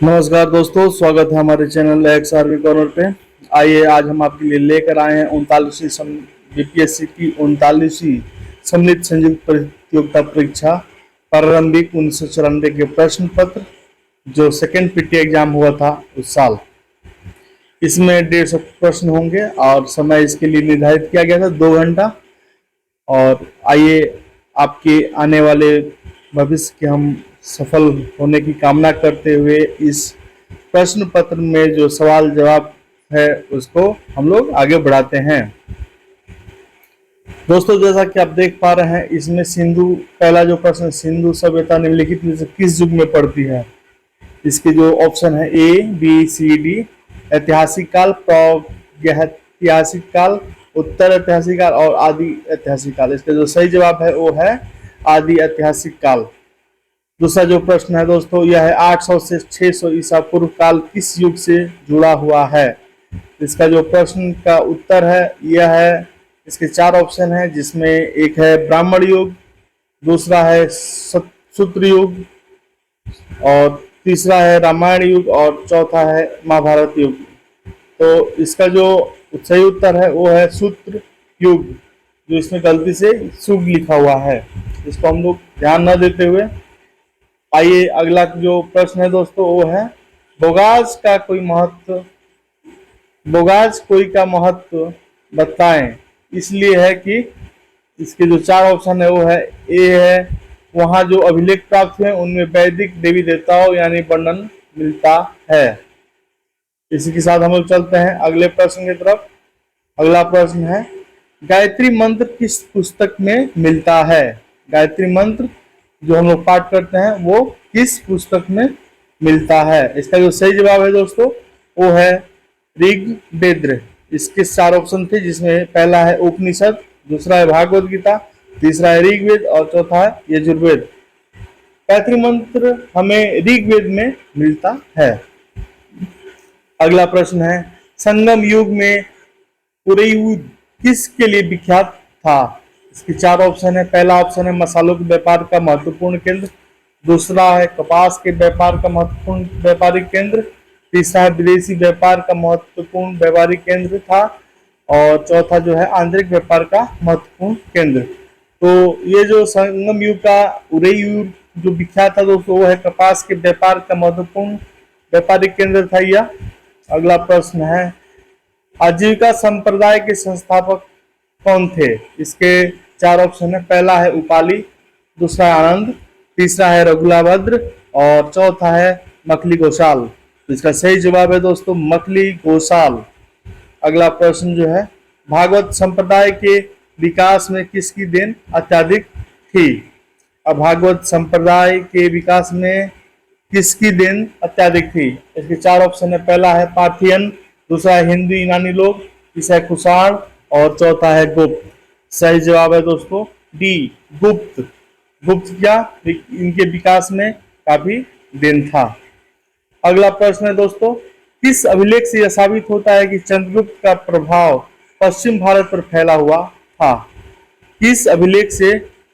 नमस्कार दोस्तों, स्वागत है हमारे चैनल एक्स आरवी कॉर्नर पे। आइए आज हम आपके लिए लेकर आए हैं उनतालीसवीं बीपीएससी की 39वीं सम्मिलित संयुक्त प्रतियोगिता परीक्षा प्रारंभिक 1994 के प्रश्न पत्र जो सेकेंड पीटी एग्जाम हुआ था उस साल। इसमें 150 प्रश्न होंगे और समय इसके लिए निर्धारित किया गया था 2 घंटा। और आइए आपके आने वाले भविष्य के हम सफल होने की कामना करते हुए इस प्रश्न पत्र में जो सवाल जवाब है उसको हम लोग आगे बढ़ाते हैं। दोस्तों, जैसा कि आप देख पा रहे हैं, इसमें पहला जो प्रश्न, सिंधु सभ्यता निम्नलिखित में से किस युग में पड़ती है। इसके जो ऑप्शन है ए बी सी डी। ऐतिहासिक काल, प्रागैतिहासिक काल, उत्तर ऐतिहासिक काल और आदि ऐतिहासिक काल। इसका जो सही जवाब है वो है आदि ऐतिहासिक काल। दूसरा जो प्रश्न है दोस्तों, यह है 800 से 600 ईसा पूर्व काल किस युग से जुड़ा हुआ है। इसका जो प्रश्न का उत्तर है यह है, इसके 4 ऑप्शन है जिसमें एक है ब्राह्मण युग, दूसरा है सूत्र युग और तीसरा है रामायण युग और चौथा है महाभारत युग। तो इसका जो सही उत्तर है वो है सूत्र युग, जो इसमें गलती से शुग लिखा हुआ है। इसको हम लोग ध्यान न देते हुए आइए अगला जो प्रश्न है दोस्तों वो है बोगास कोई का महत्व बताएं। इसलिए है कि इसके जो 4 ऑप्शन है वो है ए है, वहां जो अभिलेख प्राप्त हुए उनमें वैदिक देवी देवताओं यानी वर्णन मिलता है। इसी के साथ हम लोग चलते हैं अगले प्रश्न की तरफ। अगला प्रश्न है गायत्री मंत्र किस पुस्तक में मिलता है। गायत्री मंत्र जो हम लोग पाठ करते हैं वो किस पुस्तक में मिलता है। इसका जो सही जवाब है दोस्तों वो है ऋग्वेद। इसके 4 ऑप्शन थे जिसमें पहला है उपनिषद, दूसरा है भागवत गीता, तीसरा है ऋग्वेद और चौथा है यजुर्वेद। गायत्री मंत्र हमें ऋग्वेद में मिलता है। अगला प्रश्न है संगम युग में पुरयुद्ध किसके लिए विख्यात था। इसके 4 ऑप्शन है। पहला ऑप्शन है मसालों के व्यापार का महत्वपूर्ण केंद्र, दूसरा है कपास के व्यापार का महत्वपूर्ण व्यापारिक केंद्र, तीसरा है विदेशी व्यापार का महत्वपूर्ण व्यापारिक केंद्र था और चौथा जो है आंतरिक व्यापार का महत्वपूर्ण केंद्र। तो ये जो संगम युग का उरयुग जो विख्यात था दोस्तों वो है कपास के व्यापार का महत्वपूर्ण व्यापारिक केंद्र था यह। अगला प्रश्न है आजीविका संप्रदाय के संस्थापक कौन थे। इसके 4 ऑप्शन है। पहला है उपाली, दूसरा है आनंद, तीसरा है रघुलाभद्र और चौथा है मखली गोसाल। इसका सही जवाब है दोस्तों मखली गोसाल। अगला प्रश्न जो है भागवत संप्रदाय के विकास में किसकी देन अत्यधिक थी। अब भागवत संप्रदाय के विकास में किसकी देन अत्यधिक थी। इसके 4 ऑप्शन है। पहला है पार्थियन, दूसरा है हिंदू यूनानी लोग, तीसरा है कुषाण और चौथा है गुप्त। सही जवाब है दोस्तों डी गुप्त। गुप्त क्या इनके विकास में काफी देन था। अगला प्रश्न है दोस्तों किस अभिलेख से यह साबित होता है कि चंद्रगुप्त का प्रभाव पश्चिम भारत पर फैला हुआ था। किस अभिलेख से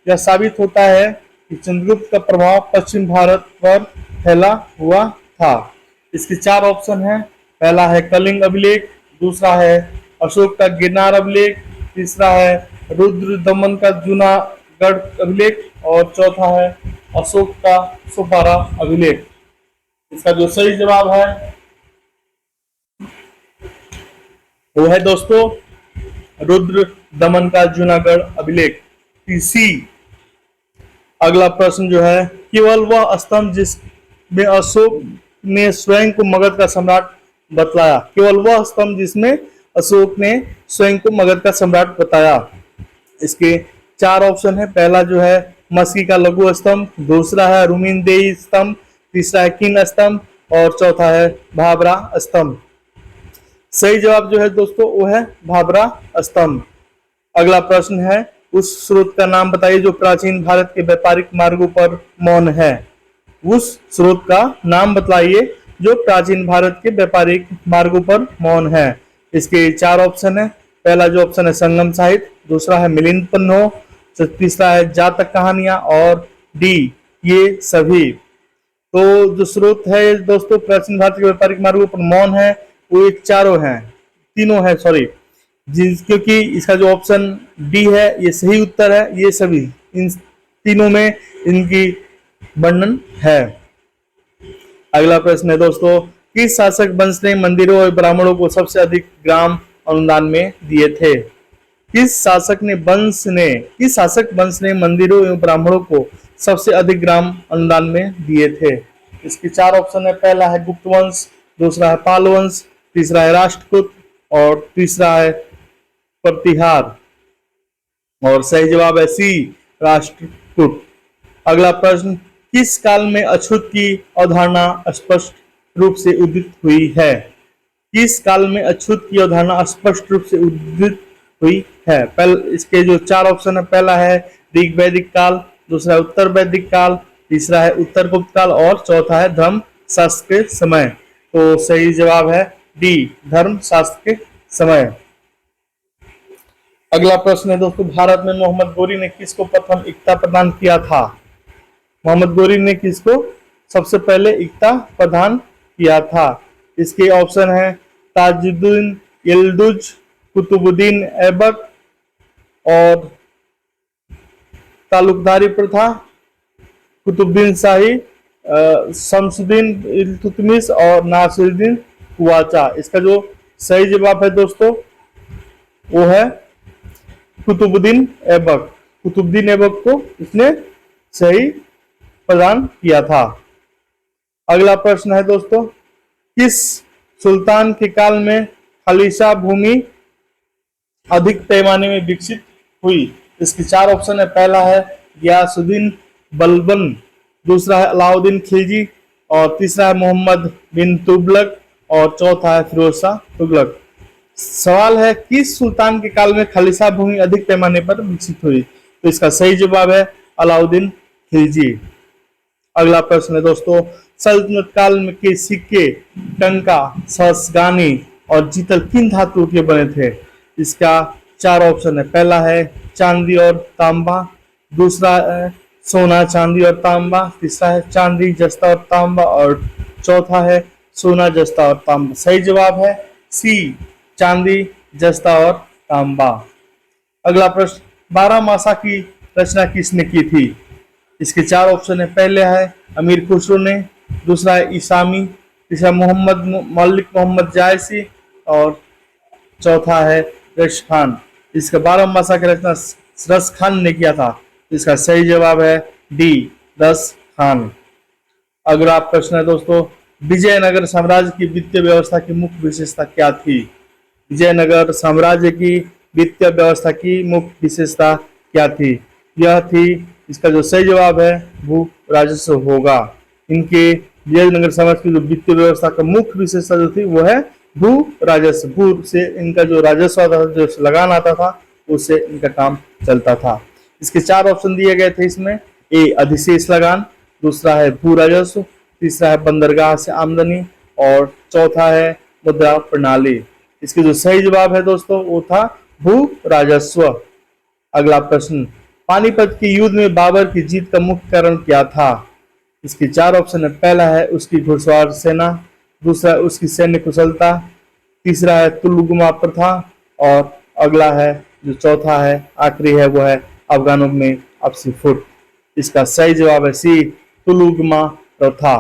यह साबित होता है कि चंद्रगुप्त का प्रभाव पश्चिम भारत पर फैला हुआ था। इसके 4 ऑप्शन है। पहला है कलिंग अभिलेख, दूसरा है अशोक का गिरनार अभिलेख, तीसरा है रुद्र दमन का जूनागढ़ अभिलेख और चौथा है अशोक का सोपारा अभिलेख। इसका जो सही जवाब है वो है दोस्तों रुद्र दमन का जूनागढ़ अभिलेख सी। अगला प्रश्न जो है केवल वह स्तंभ जिसमें अशोक ने स्वयं को मगध का सम्राट बतलाया। केवल वह स्तंभ जिसमें अशोक ने स्वयं को मगध का सम्राट बताया। इसके 4 ऑप्शन है। पहला जो है मस्की का लघु स्तंभ, दूसरा है रुमिनदेही स्तंभ, तीसरा है किन स्तंभ और चौथा है भाबरा स्तंभ। सही जवाब जो है दोस्तों वो है भाबरा स्तंभ। अगला प्रश्न है उस स्रोत का नाम बताइए जो प्राचीन भारत के व्यापारिक मार्गों पर मौन है। उस स्रोत का नाम बताइए जो प्राचीन भारत के व्यापारिक मार्गों पर मौन है। इसके 4 ऑप्शन है। पहला जो ऑप्शन है संगम साहित्य, दूसरा है मिलिंद पन्नो, तीसरा है जातक कहानियां और डी ये सभी। तो जो स्रोत है दोस्तों प्राचीन भारत के व्यापारिक मार्गों पर मौन है, वो एक चारों हैं, तीनों है सॉरी, क्योंकि इसका जो ऑप्शन डी है ये सही उत्तर है। ये सभी इन तीनों में इनकी वर्णन है। अगला प्रश्न है दोस्तों, किस शासक वंश ने मंदिरों और ब्राह्मणों को सबसे अधिक ग्राम अनुदान में दिए थे? किस शासक वंश ने मंदिरों एवं ब्राह्मणों को सबसे अधिक ग्राम अनुदान में दिए थे? इसके चार ऑप्शन है। पहला है गुप्त वंश, दूसरा है पाल वंश, तीसरा है राष्ट्रकूट और तीसरा है प्रतिहार। और सही जवाब है सी, राष्ट्रकूट। अगला प्रश्न, किस काल में अछूत की अवधारणा स्पष्ट रूप से उदित हुई है? किस काल में अछूत की अवधारणा स्पष्ट रूप से उदित हुई है? पहले इसके जो चार ऑप्शन है, पहला है ऋग वैदिक काल, दूसरा है उत्तर वैदिक काल, तीसरा है उत्तर गुप्त काल और चौथा है धर्म शास्त्र के समय। तो सही जवाब है डी, धर्म शास्त्र के समय। अगला प्रश्न है दोस्तों, भारत में मोहम्मद गोरी ने किसको प्रथम एकता प्रदान किया था? मोहम्मद गोरी ने किसको सबसे पहले एकता प्रदान किया था? इसके ऑप्शन है ताजुद्दीन यिल्दिज, कुतुबुद्दीन ऐबक और तालुकदारी प्रथा, कुतुबुद्दीन शाही, शमसुद्दीन इल्तुतमिश और नासिरुद्दीन कुवाचा। इसका जो सही जवाब है दोस्तों वो है कुतुबुद्दीन ऐबक। कुतुबुद्दीन ऐबक को इसने सही प्रदान किया था। अगला प्रश्न है दोस्तों, किस सुल्तान के काल में खालिसा भूमि अधिक पैमाने में विकसित हुई? इसके चार ऑप्शन है। पहला है गियासुद्दीन बलबन, दूसरा है अलाउद्दीन खिलजी और तीसरा है मोहम्मद बिन तुगलक और चौथा है फिरोज शाह तुगलक। सवाल है किस सुल्तान के काल में खालिसा भूमि अधिक पैमाने पर विकसित हुई? तो इसका सही जवाब है अलाउद्दीन खिलजी। अगला प्रश्न है दोस्तों, सल्तनत काल में के सिक्के टंका, ससगानी और जीतल किन धातुओं के बने थे? इसका चार ऑप्शन है। पहला है चांदी और तांबा, दूसरा है सोना चांदी और तांबा, तीसरा है चांदी जस्ता और तांबा और चौथा है सोना जस्ता और तांबा। सही जवाब है सी, चांदी जस्ता और तांबा। अगला प्रश्न, 12 मासा की रचना किसने की थी? इसके चार ऑप्शन है। पहले है अमीर खुसरो ने, दूसरा है ईसामी, तीसरा मलिक मोहम्मद जायसी और चौथा है रश खान। इसका 12 मासा की रचना रस खान ने किया था। इसका सही जवाब है डी, रस खान। अगला प्रश्न है दोस्तों, विजयनगर साम्राज्य की वित्तीय व्यवस्था की मुख्य विशेषता क्या थी? विजयनगर साम्राज्य की वित्तीय व्यवस्था की मुख्य विशेषता क्या थी? यह थी, इसका जो सही जवाब है भू राजस्व होगा। इनके विजयनगर साम्राज्य की जो वित्तीय व्यवस्था का मुख्य विशेषता जो थी वो है भू राजस्व। भू से इनका जो राजस्व आता था, जो लगान आता था, उससे इनका काम चलता था। इसके चार ऑप्शन दिए गए थे इसमें। ए अधिशेष लगान, दूसरा है भू राजस्व, तीसरा है बंदरगाह से आमदनी और चौथा है मुद्रा प्रणाली। इसके जो सही जवाब है दोस्तों वो था भू राजस्व। अगला प्रश्न, पानीपत के युद्ध में बाबर की जीत का मुख्य कारण क्या था? इसके चार ऑप्शन है। पहला है उसकी घुड़सवार सेना, दूसरा है उसकी सैन्य कुशलता, तीसरा है तुलुगमा प्रथा और अगला है जो चौथा है आखिरी है वो है अफगानों में आपसी फुट। इसका सही जवाब है सी, तुलुगमा प्रथा।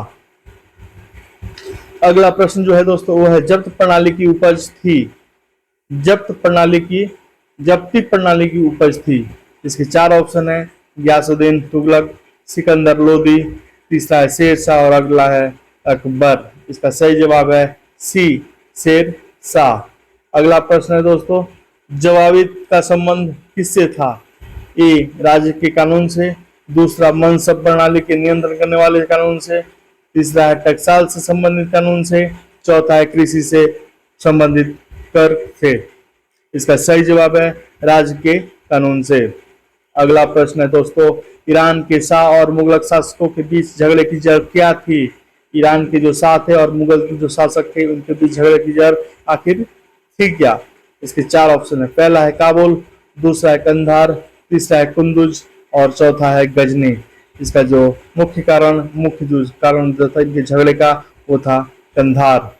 अगला प्रश्न जो है दोस्तों वो है जब्त प्रणाली की उपज थी। जब्ती प्रणाली की उपज थी। इसके चार ऑप्शन है। गियासुद्दीन तुगलक, सिकंदर लोदी, तीसरा है शेर शाह और अगला है अकबर। इसका सही जवाब है सी, शेर शाह। अगला प्रश्न है दोस्तों, जवाबित का संबंध किससे था? ए राज्य के कानून से, दूसरा मनसब प्रणाली के नियंत्रण करने वाले कानून से, तीसरा है टकसाल से संबंधित कानून से, चौथा है कृषि से संबंधित कर से। इसका सही जवाब है राज्य के कानून से। अगला प्रश्न है दोस्तों, ईरान के शाह और मुगल शासकों के बीच झगड़े की जड़ क्या थी? ईरान के जो शाह थे और मुगल के जो शासक थे उनके बीच झगड़े की जड़ आखिर थी क्या? इसके चार ऑप्शन है। पहला है काबुल, दूसरा है कंधार, तीसरा है कुंदुज और चौथा है गजनी। इसका जो मुख्य जो कारण जो था इनके झगड़े का वो था कंधार।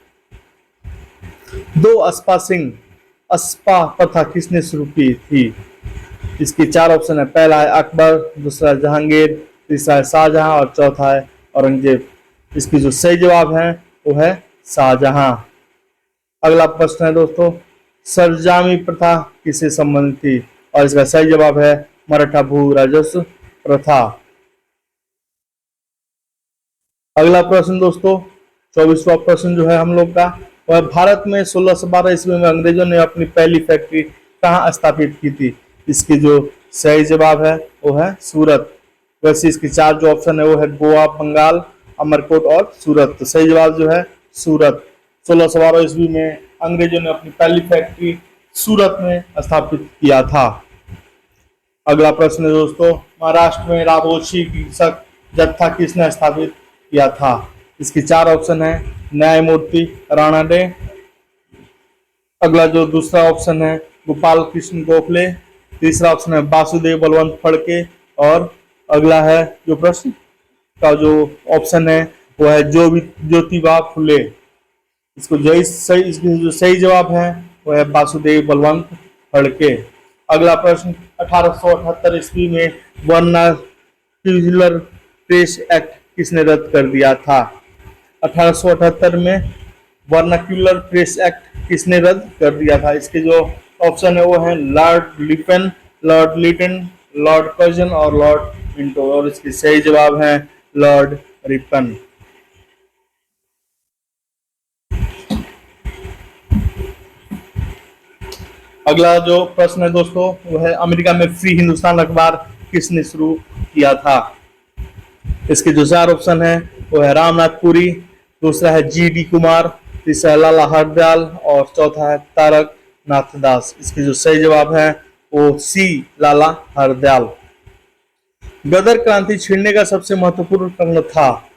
दो अस्पा प्रथा किसने शुरू की थी? इसकी चार ऑप्शन है। पहला है अकबर, दूसरा है जहांगीर, तीसरा है शाहजहां और चौथा है औरंगजेब। इसकी जो सही जवाब है वो है शाहजहां। अगला प्रश्न है दोस्तों, सरजामी प्रथा किससे संबंधित थी? और इसका सही जवाब है मराठा भू राजस्व प्रथा। अगला प्रश्न दोस्तों, 24वां प्रश्न जो है हम लोग का, वह भारत में 1612 ईस्वी में अंग्रेजों ने अपनी पहली फैक्ट्री कहाँ स्थापित की थी? इसकी जो सही जवाब है वो है सूरत। वैसे इसकी चार जो ऑप्शन है वो है गोवा, बंगाल, अमरकोट और सूरत। तो सही जवाब जो है सूरत। 1612 ईस्वी में अंग्रेजों ने अपनी पहली फैक्ट्री सूरत में स्थापित किया था। अगला प्रश्न है दोस्तों, महाराष्ट्र में राजवंशी कृषक जत्था किसने स्थापित किया था? इसकी चार ऑप्शन है। न्यायमूर्ति राणाडे, अगला जो दूसरा ऑप्शन है गोपाल कृष्ण गोखले, तीसरा ऑप्शन है वासुदेव बलवंत फड़के और अगला है जो प्रश्न का जो ऑप्शन है वो है ज्योतिबा फुले। इसको इसकी जो सही जवाब है वो है वासुदेव बलवंत फड़के। अगला प्रश्न, 1878 ईस्वी में वर्नाक्यूलर प्रेस एक्ट किसने रद्द कर दिया था? 1878 में वर्नाक्यूलर प्रेस एक्ट किसने रद्द कर दिया था? इसके जो ऑप्शन है वो है Lord Lytton, Lord Lytton, Lord Curzon और लॉर्ड मिंटो और इसकी सही जवाब है लॉर्ड रिपन। अगला जो प्रश्न है दोस्तों वो है अमेरिका में फ्री हिंदुस्तान अखबार किसने शुरू किया था? इसके जो चार ऑप्शन है वो है रामनाथ पुरी, दूसरा है जी.डी. कुमार, तीसरा है लाला हरदयाल और चौथा है तारक नाथ दास। इसकी जो सही जवाब है वो सी लाला हरदयाल। गदर क्रांति छिड़ने का सबसे महत्वपूर्ण कारण था?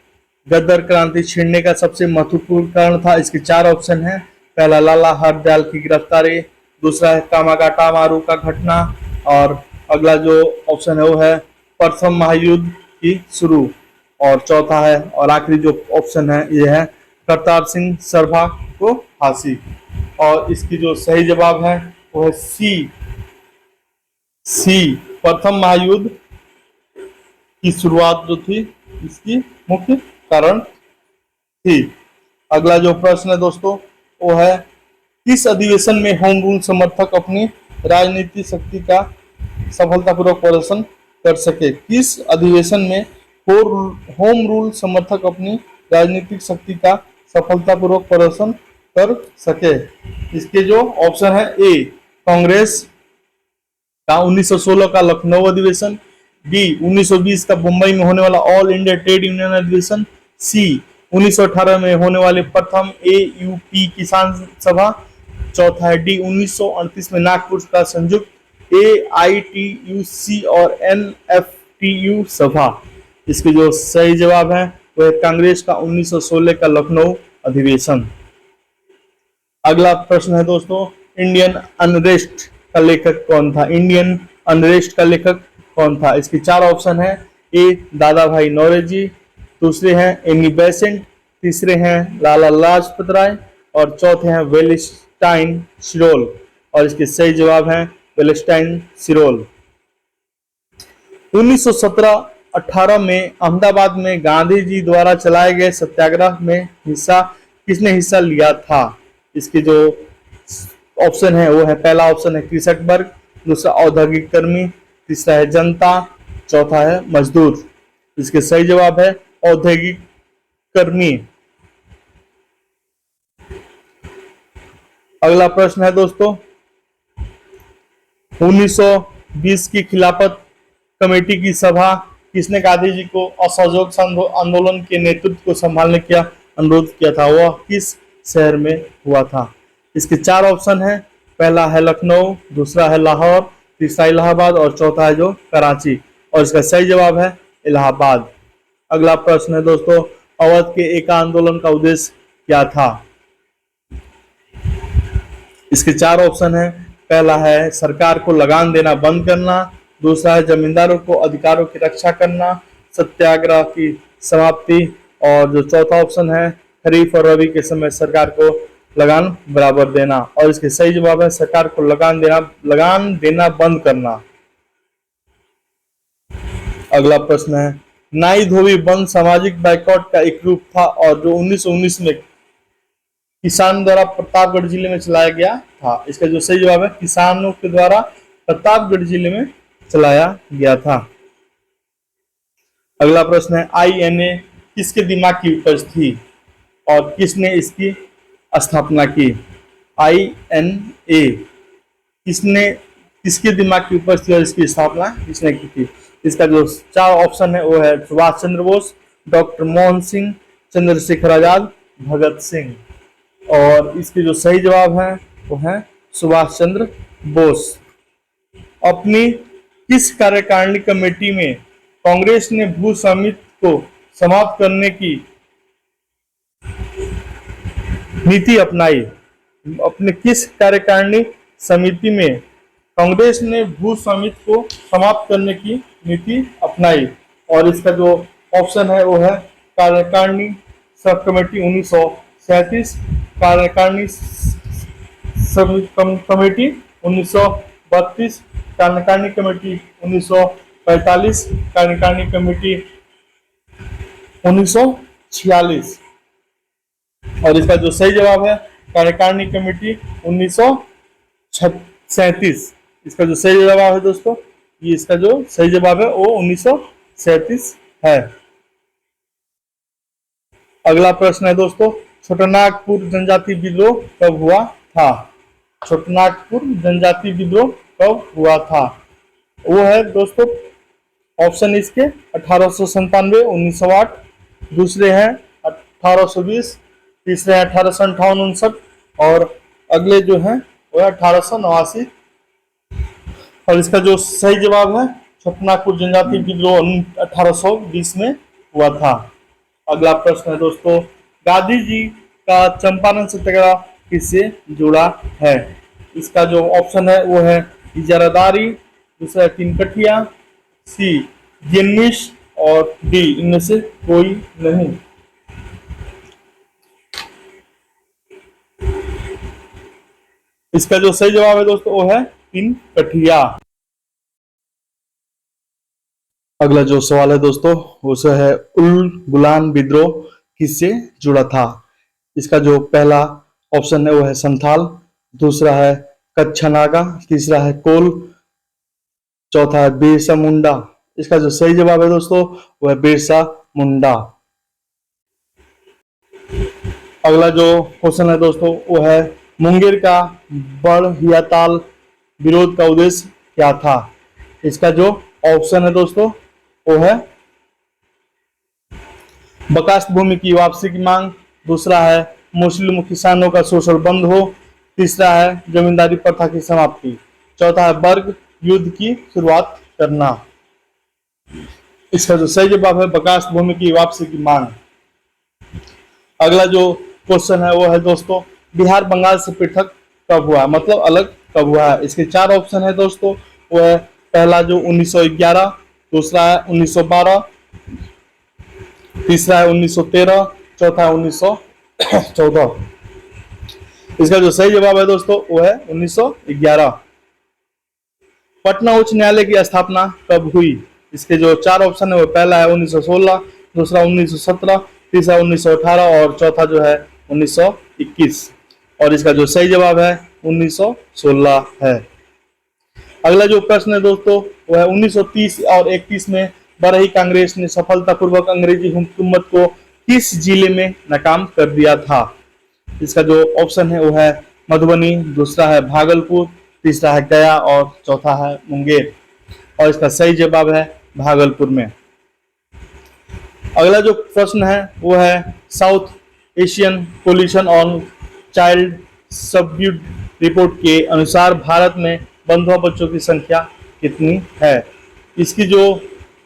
गदर क्रांति छिड़ने का सबसे महत्वपूर्ण कारण था, इसके चार ऑप्शन है। पहला लाला हरदयाल की गिरफ्तारी, दूसरा है कामागाटा मारू का घटना और अगला जो ऑप्शन है वो है प्रथम महायुद्ध की शुरू और चौथा है और आखिरी जो ऑप्शन है ये है करतार सिंह सराभा को फांसी। और इसकी जो सही जवाब है वो है सी प्रथम महायुद्ध की शुरुआत जो थी इसकी मुख्य कारण थी। अगला जो प्रश्न है दोस्तों वो है किस अधिवेशन में होम रूल समर्थक अपनी राजनीतिक शक्ति का सफलतापूर्वक प्रदर्शन कर सके? किस अधिवेशन में होम रूल समर्थक अपनी राजनीतिक शक्ति का सफलतापूर्वक प्रदर्शन कर सके? इसके जो ऑप्शन है ए कांग्रेस का 1916 का लखनऊ अधिवेशन, बी 1920 का मुंबई में होने वाला ऑल इंडिया ट्रेड यूनियन अधिवेशन, सी 1918 में होने वाले प्रथम AUP किसान सभा, चौथा है डी 1938 में नागपुर का संयुक्त AITUC और NFTU सभा। इसके जो सही जवाब है वो है कांग्रेस का 1916 का लखनऊ अधिवेशन। अगला प्रश्न है दोस्तों इंडियन अनरेस्ट का लेखक कौन था? इंडियन अनरेस्ट का लेखक कौन था? इसके चार ऑप्शन है। ए दादा भाई नौरोजी, दूसरे हैं एनी बेसेंट, तीसरे हैं लाला लाजपत राय और चौथे हैं वेलेस्टाइन सिरोल और इसके सही जवाब है वेलेस्टाइन सिरोल। 1917-18 में अहमदाबाद में गांधी जी द्वारा चलाए गए सत्याग्रह में किसने हिस्सा लिया था? इसके जो ऑप्शन है वो है पहला ऑप्शन है कृषक वर्ग, दूसरा औद्योगिक कर्मी, तीसरा है जनता, चौथा है मजदूर। इसके सही जवाब है औद्योगिक कर्मी। अगला प्रश्न है दोस्तों 1920 की खिलाफत कमेटी की सभा किसने गांधी जी को असहयोग आंदोलन के नेतृत्व को संभालने का अनुरोध किया था? वह किस शहर में हुआ था? इसके चार ऑप्शन है। पहला है लखनऊ, दूसरा है लाहौर, तीसरा इलाहाबाद और चौथा है जो कराची और इसका सही जवाब है इलाहाबाद। अगला प्रश्न है दोस्तों अवध के एक आंदोलन का उद्देश्य क्या था? इसके चार ऑप्शन है। पहला है सरकार को लगान देना बंद करना, दूसरा है जमींदारों को अधिकारों की रक्षा करना, सत्याग्रह की समाप्ति। और जो चौथा ऑप्शन है खरीफ और रबी के समय सरकार को लगान बराबर देना। और इसके सही जवाब है सरकार को लगान देना बंद करना। अगला प्रश्न है नाई धोबी बंद सामाजिक बाइकॉट का एक रूप था और जो 1919 में किसान द्वारा प्रतापगढ़ जिले में चलाया गया था। इसका जो सही जवाब है किसानों के द्वारा प्रतापगढ़ जिले में चलाया गया था। अगला प्रश्न है INA किसके दिमाग की उपज थी और किसने इसकी स्थापना की। INA किसके दिमाग की उपज थी और इसकी स्थापना किसने की थी। इसका जो 4 ऑप्शन है वो है सुभाष चंद्र बोस, डॉक्टर मोहन सिंह, चंद्रशेखर आजाद, भगत सिंह। और इसके जो सही जवाब है वो है सुभाष चंद्र बोस। अपनी किस कार्यकारिणी कमेटी में कांग्रेस ने भू स्वामित्व को समाप्त करने की नीति अपनाई। अपने किस कार्यकारिणी समिति में कांग्रेस ने भू स्वामित्व को समाप्त करने की नीति अपनाई। और इसका जो ऑप्शन है वो है कार्यकारिणी सब कमेटी 1937, कार्यकारिणी कमेटी 1932, कार्यकारिणी कमेटी 1945, कार्यकारिणी कमेटी 1946। और इसका जो सही जवाब है कार्यकारिणी कमेटी 1937। इसका जो सही जवाब है दोस्तों ये इसका जो सही जवाब है वो 1937 है। अगला प्रश्न है दोस्तों छोटानागपुर जनजाति विद्रोह कब हुआ था। छोटानागपुर जनजाति विद्रोह कब हुआ था वो है दोस्तों ऑप्शन इसके 1897, 1908, दूसरे हैं 1820, तीसरे हैं 1858-59 और अगले जो हैं वो है 1889। और इसका जो सही जवाब है छोटानागपुर जनजाति विद्रोह 1820 में हुआ था। अगला प्रश्न है दोस्तों गांधी जी का चंपारण सत्याग्रह किससे जुड़ा है। इसका जो ऑप्शन है वो है इजारादारी, दूसरा तिनकठिया, सी जिनमिश और डी इनमें से कोई नहीं। इसका जो सही जवाब है दोस्तों वो है तिनकठिया। अगला जो सवाल है दोस्तों वो है उल गुलान विद्रोह किससे जुड़ा था। इसका जो पहला ऑप्शन है वो है संथाल, दूसरा है कच्छ नागा, तीसरा है कोल, चौथा है बिरसा मुंडा। इसका जो सही जवाब है दोस्तों वो है बिरसा मुंडा। अगला जो क्वेश्चन है दोस्तों वो है मुंगेर का बड़हियाताल विरोध का उद्देश्य क्या था। इसका जो ऑप्शन है दोस्तों वो है बकास्त भूमि की वापसी की मांग, दूसरा है मुस्लिम किसानों का शोषण बंद हो, तीसरा है जमींदारी प्रथा की समाप्ति, चौथा है वर्ग युद्ध की शुरुआत करना। इसका जो सही जवाब है बकास्त भूमि की वापसी की मांग। अगला जो क्वेश्चन है वो है दोस्तों बिहार बंगाल से पृथक कब हुआ, मतलब अलग कब हुआ है। इसके 4 ऑप्शन है दोस्तों वो है पहला जो 1911, दूसरा है 1912, तीसरा है 1913, चौथा है 1914। इसका जो सही जवाब है दोस्तों वो है 1911। पटना उच्च न्यायालय की स्थापना कब हुई। इसके जो 4 ऑप्शन है वो पहला है 1916, दूसरा 1917, तीसरा 1918 और चौथा जो है 1921। और इसका जो सही जवाब है 1916 है। अगला जो प्रश्न है दोस्तों वो है 1930 और 31 में बरही कांग्रेस ने सफलतापूर्वक अंग्रेजी हुकूमत को किस जिले में नाकाम कर दिया था। इसका जो ऑप्शन है वो है मधुबनी, दूसरा है भागलपुर, तीसरा है गया और चौथा है मुंगेर। और इसका सही जवाब है भागलपुर में। अगला जो प्रश्न है वो है South Asian coalition on child subdued report के अनुसार भारत में बंधुआ बच्चों की संख्या कितनी है। इसकी जो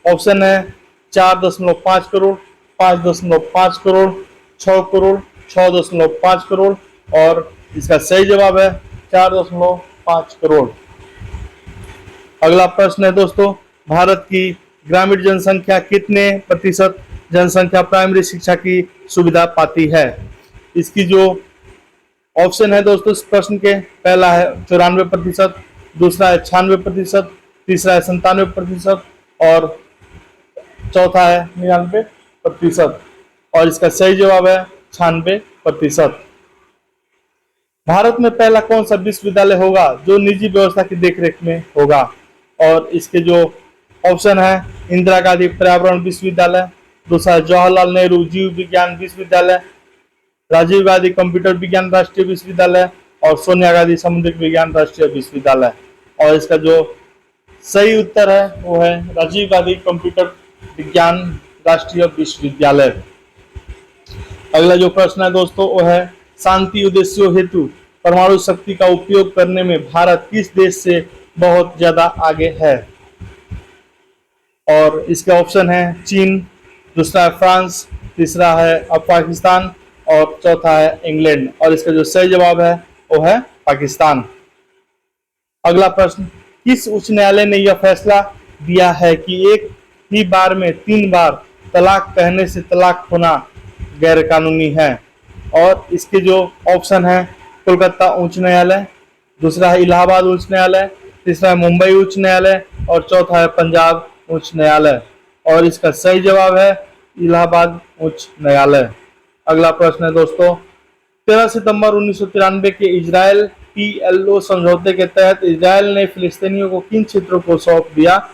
ऑप्शन है 4.5 करोड़, 5.5 करोड़, 6 करोड़, 6.5 करोड़ और इसका सही जवाब है 4.5 करोड़। अगला प्रश्न है दोस्तों भारत की ग्रामीण जनसंख्या कितने प्रतिशत जनसंख्या प्राइमरी शिक्षा की सुविधा पाती है? इसकी जो ऑप्शन है दोस्तों इस प्रश्न के, पहला है 94%, दूसरा है 96%, तीसरा है 97% और चौथा है 99%। और इसका सही जवाब है 96%। भारत में पहला कौन सा विश्वविद्यालय होगा जो निजी व्यवस्था की देखरेख में होगा? और इसके जो ऑप्शन है, इंदिरा गांधी पर्यावरण विश्वविद्यालय, दूसरा है जवाहरलाल नेहरू जीव विज्ञान विश्वविद्यालय, राजीव गांधी कंप्यूटर विज्ञान राष्ट्रीय विश्वविद्यालय और सोनिया गांधी समुद्री विज्ञान राष्ट्रीय विश्वविद्यालय। और इसका जो सही उत्तर है वो है राजीव गांधी कंप्यूटर विज्ञान राष्ट्रीय विश्वविद्यालय। अगला जो प्रश्न है दोस्तों वो है, शांति उद्देश्यों हेतु परमाणु शक्ति का उपयोग करने में भारत किस देश से बहुत ज्यादा आगे है? और इसके ऑप्शन है चीन, दूसरा है फ्रांस, तीसरा है पाकिस्तान और चौथा है इंग्लैंड। और इसका जो सही जवाब है वो है पाकिस्तान। अगला प्रश्न, किस उच्च न्यायालय ने यह फैसला दिया है कि एक ही बार में 3 बार तलाक कहने से तलाक होना गैर कानूनी है? और इसके जो ऑप्शन है, कोलकाता उच्च न्यायालय, दूसरा है इलाहाबाद उच्च न्यायालय, तीसरा है मुंबई उच्च न्यायालय और चौथा है पंजाब उच्च न्यायालय। और इसका सही जवाब है इलाहाबाद उच्च न्यायालय। अगला प्रश्न है दोस्तों, 13 सितंबर 1993 के इजराइल PLO समझौते के तहत इजराइल ने फिलिस्तीनियों को किन क्षेत्रों को सौंप दिया?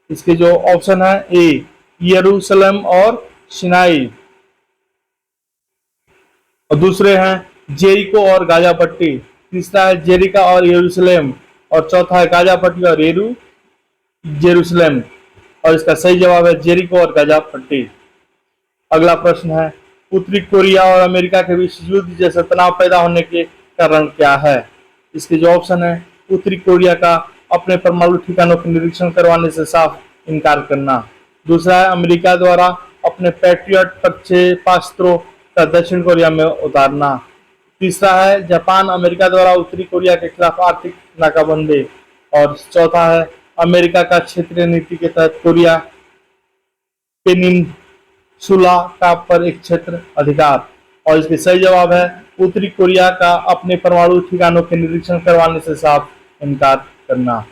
इसके जो ऑप्शन है, ए यरूशलेम और सिनाई, और दूसरे हैं जेरिको और गाजा पट्टी, तीसरा है जेरिका और यरूशलेम और चौथा है गाजा पट्टी और जेरूशलेम। और इसका सही जवाब है जेरिको और गाजा पट्टी। अगला प्रश्न है, उत्तरी कोरिया और अमेरिका के बीच युद्ध जैसा तनाव पैदा होने के कारण क्या है? इसके जो ऑप्शन है, उत्तरी कोरिया का अपने परमाणु ठिकानों का निरीक्षण करवाने से साफ इनकार करना, दूसरा है अमेरिका द्वारा अपने पैट्रियट प्रक्षेपास्त्रों का दक्षिण कोरिया में उतारना, तीसरा है जापान अमेरिका द्वारा उत्तरी कोरिया के खिलाफ आर्थिक नाकाबंदी और चौथा है अमेरिका का क्षेत्रीय नीति के तहत कोरिया पेनिनसुला का पर एक क्षेत्र अधिकार। और इसके सही जवाब है उत्तरी कोरिया का अपने परमाणु ठिकानों के निरीक्षण करवाने से साफ इनकार करना।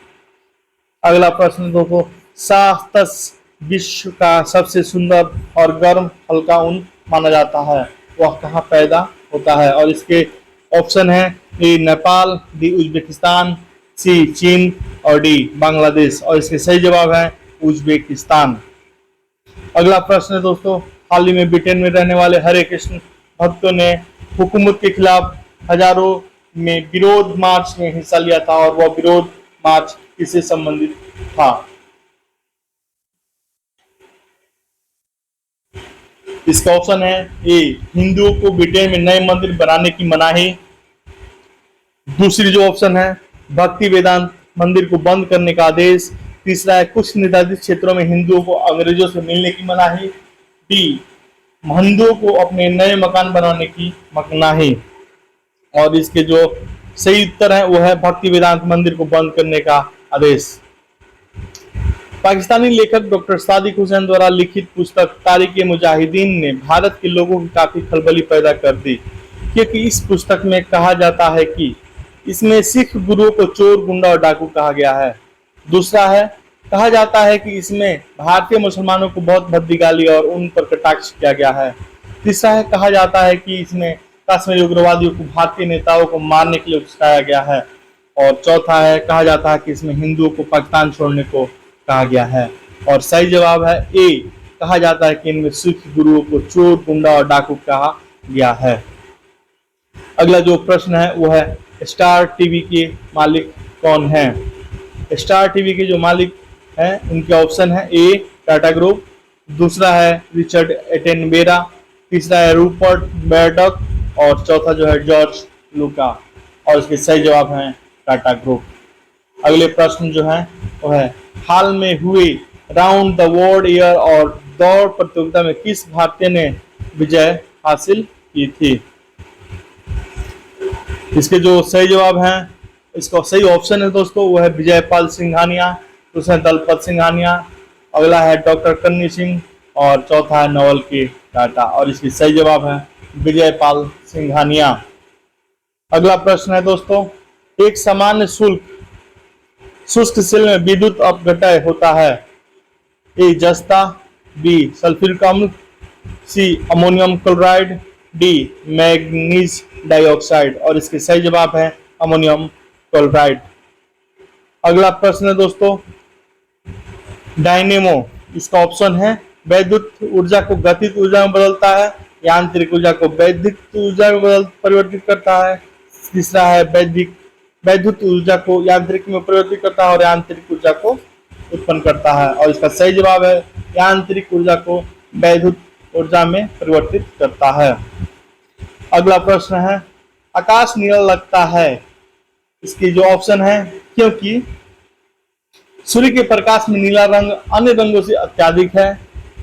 अगला प्रश्न दोस्तों, साहतस विश्व का सबसे सुंदर और गर्म हल्का ऊन माना जाता है, वह कहाँ पैदा होता है? और इसके ऑप्शन है, ए नेपाल, डी उज्बेकिस्तान, सी चीन और डी बांग्लादेश। और इसके सही जवाब है उज्बेकिस्तान। अगला प्रश्न है दोस्तों, हाल ही में ब्रिटेन में रहने वाले हरे कृष्ण भक्तों ने हुकूमत के खिलाफ हजारों में विरोध मार्च में हिस्सा लिया था और वह विरोध मार्च किससे संबंधित था? इसका ऑप्शन है, ए हिंदुओं को ब्रिटेन में नए मंदिर बनाने की मनाही, दूसरी जो ऑप्शन है भक्ति वेदांत मंदिर को बंद करने का आदेश, तीसरा है कुछ निर्धारित क्षेत्रों में हिंदुओं को अंग्रेजों से मिलने की मनाही, डी हिंदुओं को अपने नए मकान बनाने की मनाही। और इसके जो सही उत्तर है वो है भक्ति वेदांत मंदिर को बंद करने का आदेश। पाकिस्तानी लेखक डॉक्टर सादिक हुसैन द्वारा लिखित पुस्तक तारीख-ए-मुजाहिदीन ने भारत के लोगों की काफी खलबली पैदा कर दी, क्योंकि इस पुस्तक में कहा जाता है कि इसमें सिख गुरुओं को चोर, गुंडा और डाकू कहा गया है। दूसरा है, कहा जाता है कि इसमें भारतीय मुसलमानों को बहुत भद्दी गाली और उन पर कटाक्ष किया गया है। तीसरा है, कहा जाता है कि इसमें कश्मीरी उग्रवादियों को भारतीय नेताओं को मारने के लिए उकसाया गया है। और चौथा है, कहा जाता है कि इसमें हिंदुओं को पाकिस्तान छोड़ने को कहा गया है। और सही जवाब है ए, कहा जाता है कि इनमें सिख गुरुओं को चोर, गुंडा और डाकू कहा गया है। अगला जो प्रश्न है वो है, स्टार टीवी के मालिक कौन हैं? स्टार टीवी के जो मालिक हैं उनके ऑप्शन है, ए टाटा ग्रुप, दूसरा है रिचर्ड एटेनबेरा, तीसरा है रूपर्ट मैर्डॉक और चौथा जो है जॉर्ज लूका। और इसके सही जवाब हैं टाटा ग्रुप। अगले प्रश्न जो है वो है, हाल में हुए राउंड द वर्ल्ड ईयर और दौड़ प्रतियोगिता में किस भारतीय ने विजय हासिल की थी? इसके जो सही जवाब हैं, इसका सही ऑप्शन है दोस्तों वो है विजयपाल सिंघानिया, दूसरा दलपत सिंघानिया, अगला है डॉक्टर कन्नी सिंह और चौथा है नवल के टाटा और इसकी सही जवाब है विजयपाल सिंघानिया। अगला प्रश्न है दोस्तों, एक सामान्य शुष्क सेल में विद्युत अपघटय होता है। ए जस्ता, बी सल्फ्यूरिक अम्ल, C ammonium chloride, D manganese dioxide और इसके सही जवाब है अमोनियम क्लोराइड। अगला प्रश्न है दोस्तों, डायनेमो इसका ऑप्शन है वैद्युत ऊर्जा को गतिज ऊर्जा में बदलता है, यांत्रिक ऊर्जा को वैद्युत ऊर्जा में परिवर्तित करता है, तीसरा है वैद्युत ऊर्जा को यांत्रिक में परिवर्तित करता है और यांत्रिक ऊर्जा को उत्पन्न करता है और इसका सही जवाब है यांत्रिक ऊर्जा को वैद्युत ऊर्जा में परिवर्तित करता है। अगला प्रश्न है, आकाश नीला लगता है, इसकी जो ऑप्शन है क्योंकि सूर्य के प्रकाश में नीला रंग अन्य रंगों से अत्यधिक है,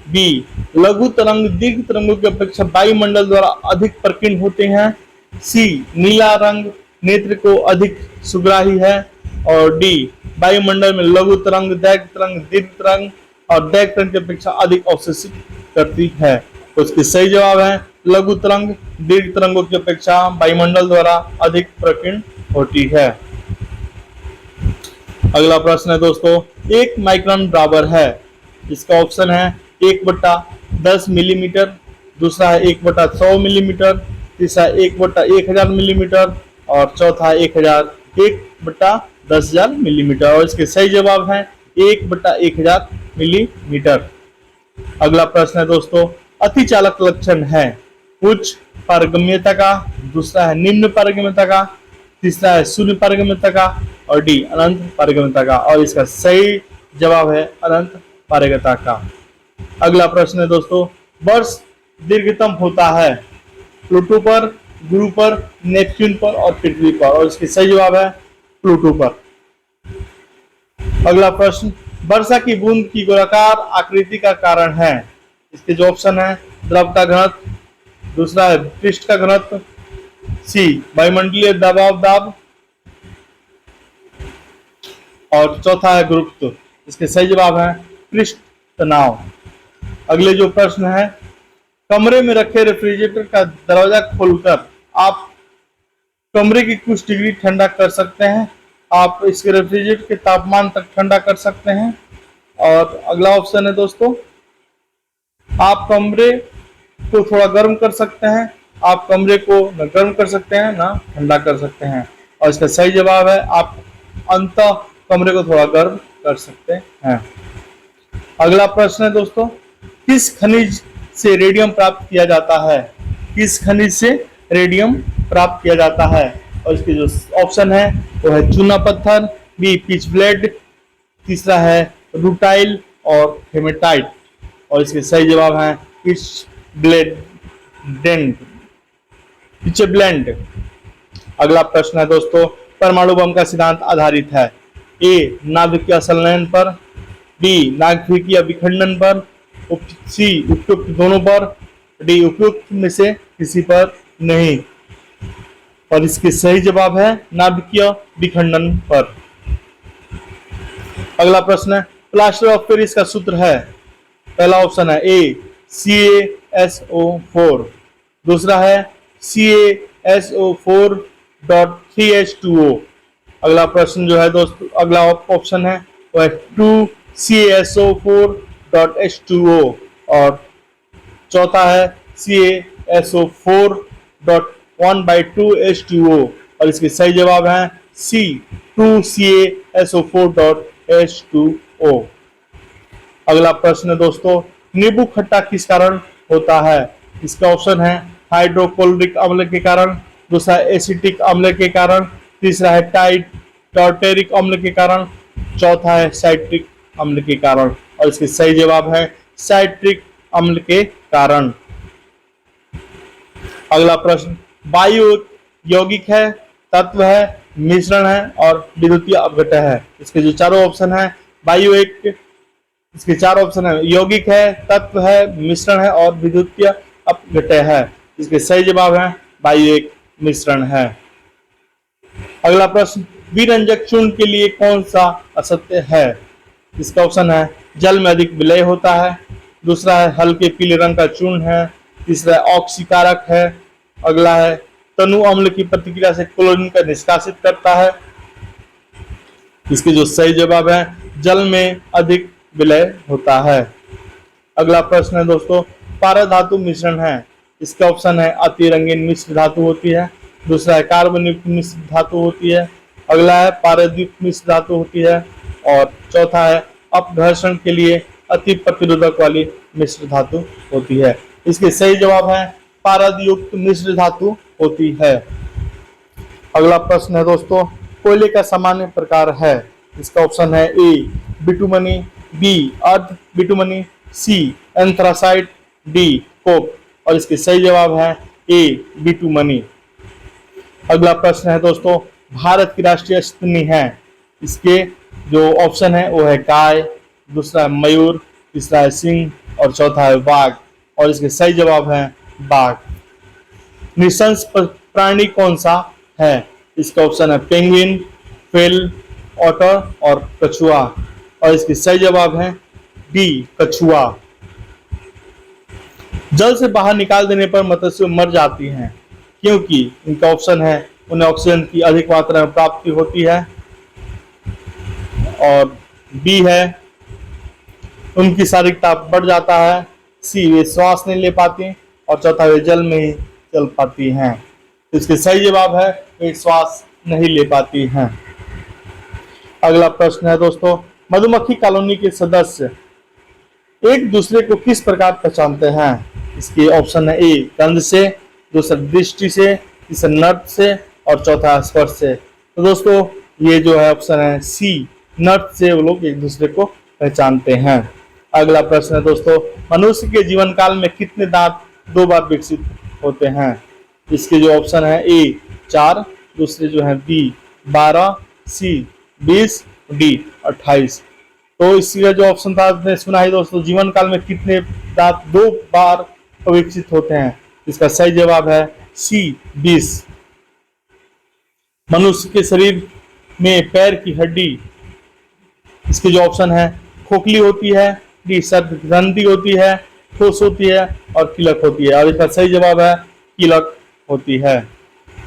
बी लघु तरंग दीर्घ तरंगों की अपेक्षा वायुमंडल द्वारा अधिक प्रकीर्ण होते हैं, सी नीला रंग नेत्र को अधिक सुग्राही है और डी वायुमंडल में लघु तरंग दैर्घ्य तरंग दीर्घ तरंग और दैर्घ्य तरंग की अपेक्षा अधिक अवशोषित करती है। तो इसकी सही जवाब है लघु तरंग दीर्घ तरंगों की अपेक्षा वायुमंडल द्वारा अधिक प्रकीर्ण होती है। अगला प्रश्न है दोस्तों, 1 माइक्रोन बराबर है, इसका ऑप्शन है 1/10 मिलीमीटर, दूसरा है 1/100 मिलीमीटर, तीसरा 1/1000 मिलीमीटर और चौथा 1/10,000 मिलीमीटर और इसके सही जवाब है 1/1000 मिलीमीटर। अगला प्रश्न है दोस्तों, अतिचालक लक्षण है उच्च पारगम्यता का, दूसरा है निम्न पारगम्यता का, तीसरा है शून्य पारगम्यता का और डी अनंत पारगम्यता का और इसका सही जवाब है अनंत पारगम्यता का। अगला प्रश्न है दोस्तों, वर्ष दीर्घतम होता है प्लूटो पर, गुरु पर, नेपच्यून पर और पृथ्वी पर और इसकी सही जवाब है प्लूटो पर। अगला प्रश्न, वर्षा की बूंद की गोलाकार आकृति का कारण है, इसके जो ऑप्शन है द्रव का घनत्व, दूसरा है पृष्ठ का घनत्व, सी वायुमंडलीय दबाव दाब और चौथा है गुरुत्व। इसके सही जवाब है पृष्ठ तनाव। अगले जो प्रश्न है, कमरे में रखे रेफ्रिजरेटर का दरवाजा खोलकर आप कमरे की कुछ डिग्री ठंडा कर सकते हैं, आप इसके रेफ्रिजरेटर के तापमान तक ठंडा कर सकते हैं। और अगला ऑप्शन है दोस्तों, आप कमरे को थोड़ा गर्म कर सकते हैं, आप कमरे को न गर्म कर सकते हैं ना ठंडा कर सकते हैं और इसका सही जवाब है आप अंततः कमरे को थोड़ा गर्म कर सकते हैं। अगला प्रश्न है दोस्तों, किस खनिज से रेडियम प्राप्त किया जाता है, किस खनिज से रेडियम प्राप्त किया जाता है और इसके जो ऑप्शन है वो है चूना पत्थर, बी पिच ब्लेड, तीसरा है रूटाइल और हेमेटाइट और इसके सही जवाब है पिच ब्लेंड। अगला प्रश्न है दोस्तों, परमाणु बम का सिद्धांत आधारित है ए नाभिकीय संलयन पर, बी नाभिकीय विखंडन पर, सी उपयुक्त दोनों पर, डी उपयुक्त में से किसी पर नहीं और इसके सही जवाब है नाभिकीय विखंडन पर। अगला प्रश्न है, प्लास्टर ऑफ पेरिस का सूत्र है, पहला ऑप्शन है ए CaSO4, दूसरा है CaSO4.3H2O। अगला प्रश्न जो है दोस्तों, अगला ऑप्शन है वो है 2CaSO4.H2O और चौथा है CaSO4.1/2H2O और इसके सही जवाब है सी 2CaSO4.H2O। अगला प्रश्न है दोस्तों, नींबू खट्टा किस कारण होता है, इसका ऑप्शन है हाइड्रोक्लोरिक अम्ल के कारण, दूसरा एसिटिक अम्ल के कारण, तीसरा है टार्टेरिक अम्ल के कारण, चौथा है साइट्रिक अम्ल के कारण और इसके सही जवाब है साइट्रिक अम्ल के कारण। अगला प्रश्न, वायु यौगिक है, तत्व है, मिश्रण है और विद्युतीय अपघटय है, इसके जो चारों ऑप्शन है वायु एक, इसके चार ऑप्शन है यौगिक है, तत्व है, मिश्रण है और विद्युतीय अपघटय है, इसके सही जवाब है वायु एक मिश्रण है। अगला प्रश्न, विरंजक चूर्ण के लिए कौन सा असत्य है, इसका ऑप्शन है जल में अधिक विलय होता है। दूसरा है हल्के पीले रंग का चूर्ण है। तीसरा है ऑक्सीकारक है। अगला है तनु अम्ल की प्रतिक्रिया से क्लोरीन का निष्कासित करता है। इसके जो सही जवाब है जल में अधिक विलय होता है। अगला प्रश्न है दोस्तों, पारद धातु मिश्रण है। इसका ऑप्शन है अति रंगीन मिश्र धातु होती है। दूसरा है कार्बन युक्त मिश्र धातु होती है। अगला है पारद युक्त मिश्र धातु होती है। और चौथा है अपघर्षण के लिए अति प्रतिरोधक वाली मिश्र धातु होती है। इसके सही जवाब है पारद युक्त मिश्र धातु होती है। अगला प्रश्न है दोस्तों, कोयले का सामान्य प्रकार है। इसका ऑप्शन है ए बिटुमनी, बी अर्ध बिटुमनी, सी एंथ्रासाइट, डी कोक। और इसके सही जवाब है ए बिटुमनी। अगला प्रश्न है दोस्तों, भारत की राष्ट्रीय स्तनी है। इसके जो ऑप्शन है वो है गाय, दूसरा है मयूर, तीसरा है सिंह और चौथा है बाघ। और इसके सही जवाब है बाघ। निशंस प्राणी कौन सा है? इसका ऑप्शन है पेंगुइन, व्हेल, ऑटर और कछुआ। और इसके सही जवाब है डी कछुआ। जल से बाहर निकाल देने पर मत्स्य मर जाती हैं क्योंकि इनका ऑप्शन है उन्हें ऑक्सीजन की अधिक मात्रा में प्राप्ति होती है। और बी है उनकी शारीरिक ताप बढ़ जाता है। सी वे श्वास नहीं ले पाती। और चौथा वे जल में ही चल पाती हैं। तो इसके सही जवाब है वे श्वास नहीं ले पाती हैं। अगला प्रश्न है दोस्तों, मधुमक्खी कॉलोनी के सदस्य एक दूसरे को किस प्रकार पहचानते हैं? इसके ऑप्शन है ए गंध से, दूसरा दृष्टि से, तीसरा नर्त से और चौथा स्पर्श से। तो दोस्तों ये जो है ऑप्शन है सी नर्त से वो लोग एक दूसरे को पहचानते हैं। अगला प्रश्न है दोस्तों, मनुष्य के जीवन काल में कितने दांत 2 बार विकसित होते हैं? इसके जो ऑप्शन है ए 4, दूसरे जो है बी 12, सी 20, डी 28। तो इसका जो ऑप्शन था आपने सुना ही दोस्तों, जीवन काल में कितने दांत 2 बार विकसित होते हैं? इसका सही जवाब है सी 20। मनुष्य के शरीर में पैर की हड्डी, इसके जो ऑप्शन है खोखली होती है, डी सर्द ग्रंथि होती है, ठोस होती है और कीलक होती है। और इसका सही जवाब है कीलक होती है।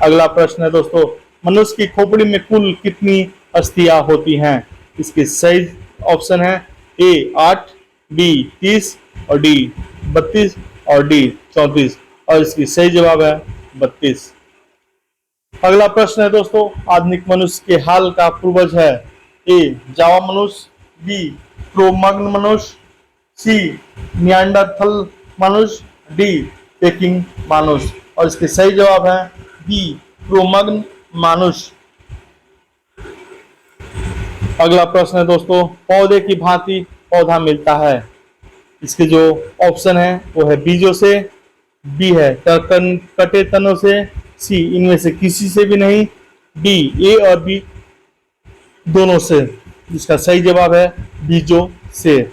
अगला प्रश्न है दोस्तों, मनुष्य की खोपड़ी में कुल कितनी अस्थियां होती हैं? इसके सही ऑप्शन है ए 8, बी 30 और डी 32 और डी 34। और इसकी सही जवाब है 32। अगला प्रश्न है दोस्तों, आधुनिक मनुष्य के हाल का पूर्वज है। ए जावा मनुष्य, बी क्रो-मैग्नन मनुष्य, सी निएंडरथल मनुष्य, डी पेकिंग मनुष्य। और इसके सही जवाब है बी क्रो-मैग्नन मनुष्य। अगला प्रश्न है दोस्तों, पौधे की भांति पौधा मिलता है। इसके जो ऑप्शन है वो है बीजों से, बी है कटे तनों से, सी इनमें से किसी से भी नहीं, डी ए और बी दोनों से। इसका सही जवाब है बीजों से।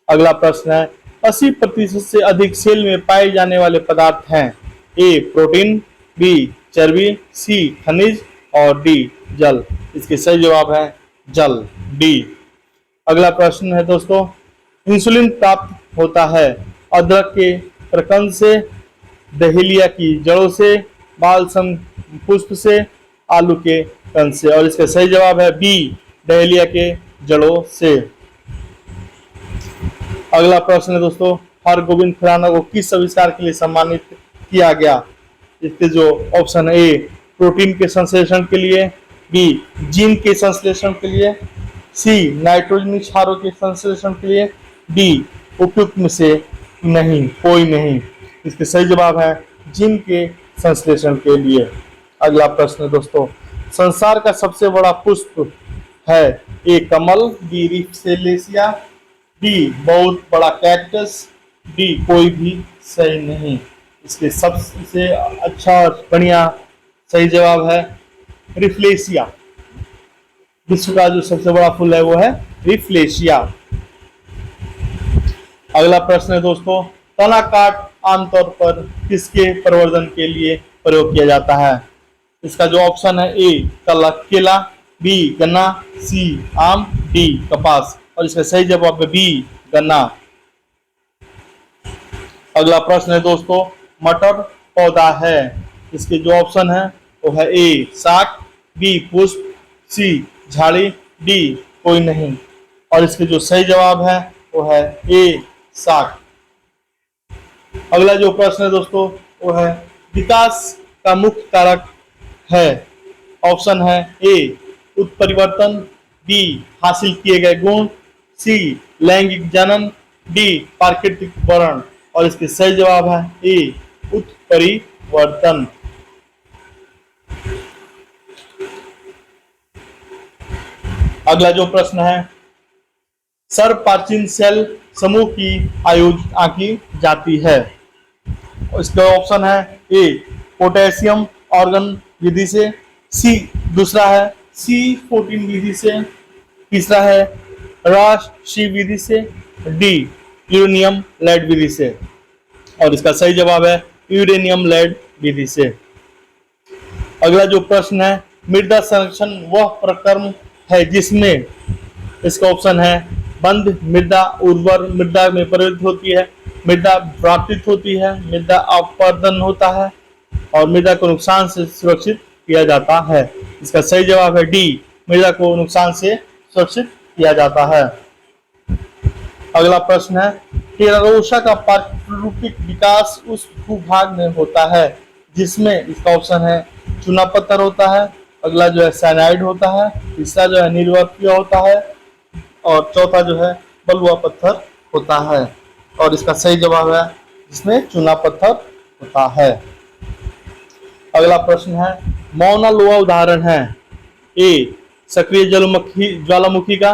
अगला प्रश्न है, 80% से अधिक सेल में पाए जाने वाले पदार्थ हैं। ए प्रोटीन, बी चर्बी, सी खनिज और डी जल। इसके सही जवाब है जल, डी। अगला प्रश्न है दोस्तों, इंसुलिन प्राप्त होता है अदरक के प्रकंद से, डहेलिया की जड़ों से, बालसम पुष्प से, आलू के कंद से। और इसका सही जवाब है बी डहेलिया के जड़ों से। अगला प्रश्न है दोस्तों, हरगोविंद खुराना को किस आविष्कार के लिए सम्मानित किया गया? इसके जो ऑप्शन है ए प्रोटीन के संश्लेषण के लिए, बी जीन के संश्लेषण के लिए, सी नाइट्रोजनी क्षारों के संश्लेषण के लिए, डी उपयुक्त में से नहीं कोई नहीं। इसके सही जवाब है जीन के संश्लेषण के लिए। अगला प्रश्न है दोस्तों, संसार का सबसे बड़ा पुष्प है। ए कमल, बी रिफ्लेशिया, डी बहुत बड़ा कैक्टस, डी कोई भी सही नहीं। इसके सबसे अच्छा और बढ़िया सही जवाब है रिफ्लेशिया। विश्व का जो सबसे बड़ा फूल है वो है रिफ्लेशिया। अगला प्रश्न है दोस्तों, तना काट आमतौर पर किसके प्रवर्धन के लिए प्रयोग किया जाता है? इसका जो ऑप्शन है ए केला, बी गन्ना, सी आम, डी कपास। और इसका सही जवाब है बी, गन्ना। अगला प्रश्न है दोस्तों, मटर पौधा है। इसके जो ऑप्शन है वो है ए साग, बी पुष्प, सी झाड़ी, डी कोई नहीं। और इसके जो सही जवाब है वो है ए साग। अगला जो प्रश्न है दोस्तों वो है विकास का मुख्य कारक है। ऑप्शन है ए उत्परिवर्तन, बी हासिल किए गए गुण, सी लैंगिक जनन, डी प्राकृतिक वर्ण। और इसके सही जवाब है ए उत्परिवर्तन। अगला जो प्रश्न है, सर्वप्राचीन सेल समूह की आयु आंकी जाती है। इसका ऑप्शन है ए पोटेशियम ऑर्गन विधि से, सी दूसरा है C14 विधि से, तीसरा है राशि विधि से, डी यूरेनियम लेड विधि से। और इसका सही जवाब है यूरेनियम लेड विधि से। अगला जो प्रश्न है, मृदा संरक्षण वह प्रक्रम है जिसमें, इसका ऑप्शन है बंद मृदा उर्वर मृदा में परिवर्तित होती है, मृदा व्रापित होती है, मृदा अपरदन होता है और मृदा को नुकसान से सुरक्षित किया जाता है। इसका सही जवाब है डी, मृदा को नुकसान से सुरक्षित किया जाता है। अगला प्रश्न है, टेरारोसा का प्रारूपिक विकास उस भूभाग में होता है जिसमें, इसका ऑप्शन है चूना पत्थर होता है, अगला जो है साइनाइड होता है, तीसरा जो है निर्वापीय होता है और चौथा जो है बलुआ पत्थर होता है। और इसका सही जवाब है जिसमें चूना पत्थर होता है। अगला प्रश्न है, मौना लोहा उदाहरण है। ए सक्रिय ज्वालामुखी का,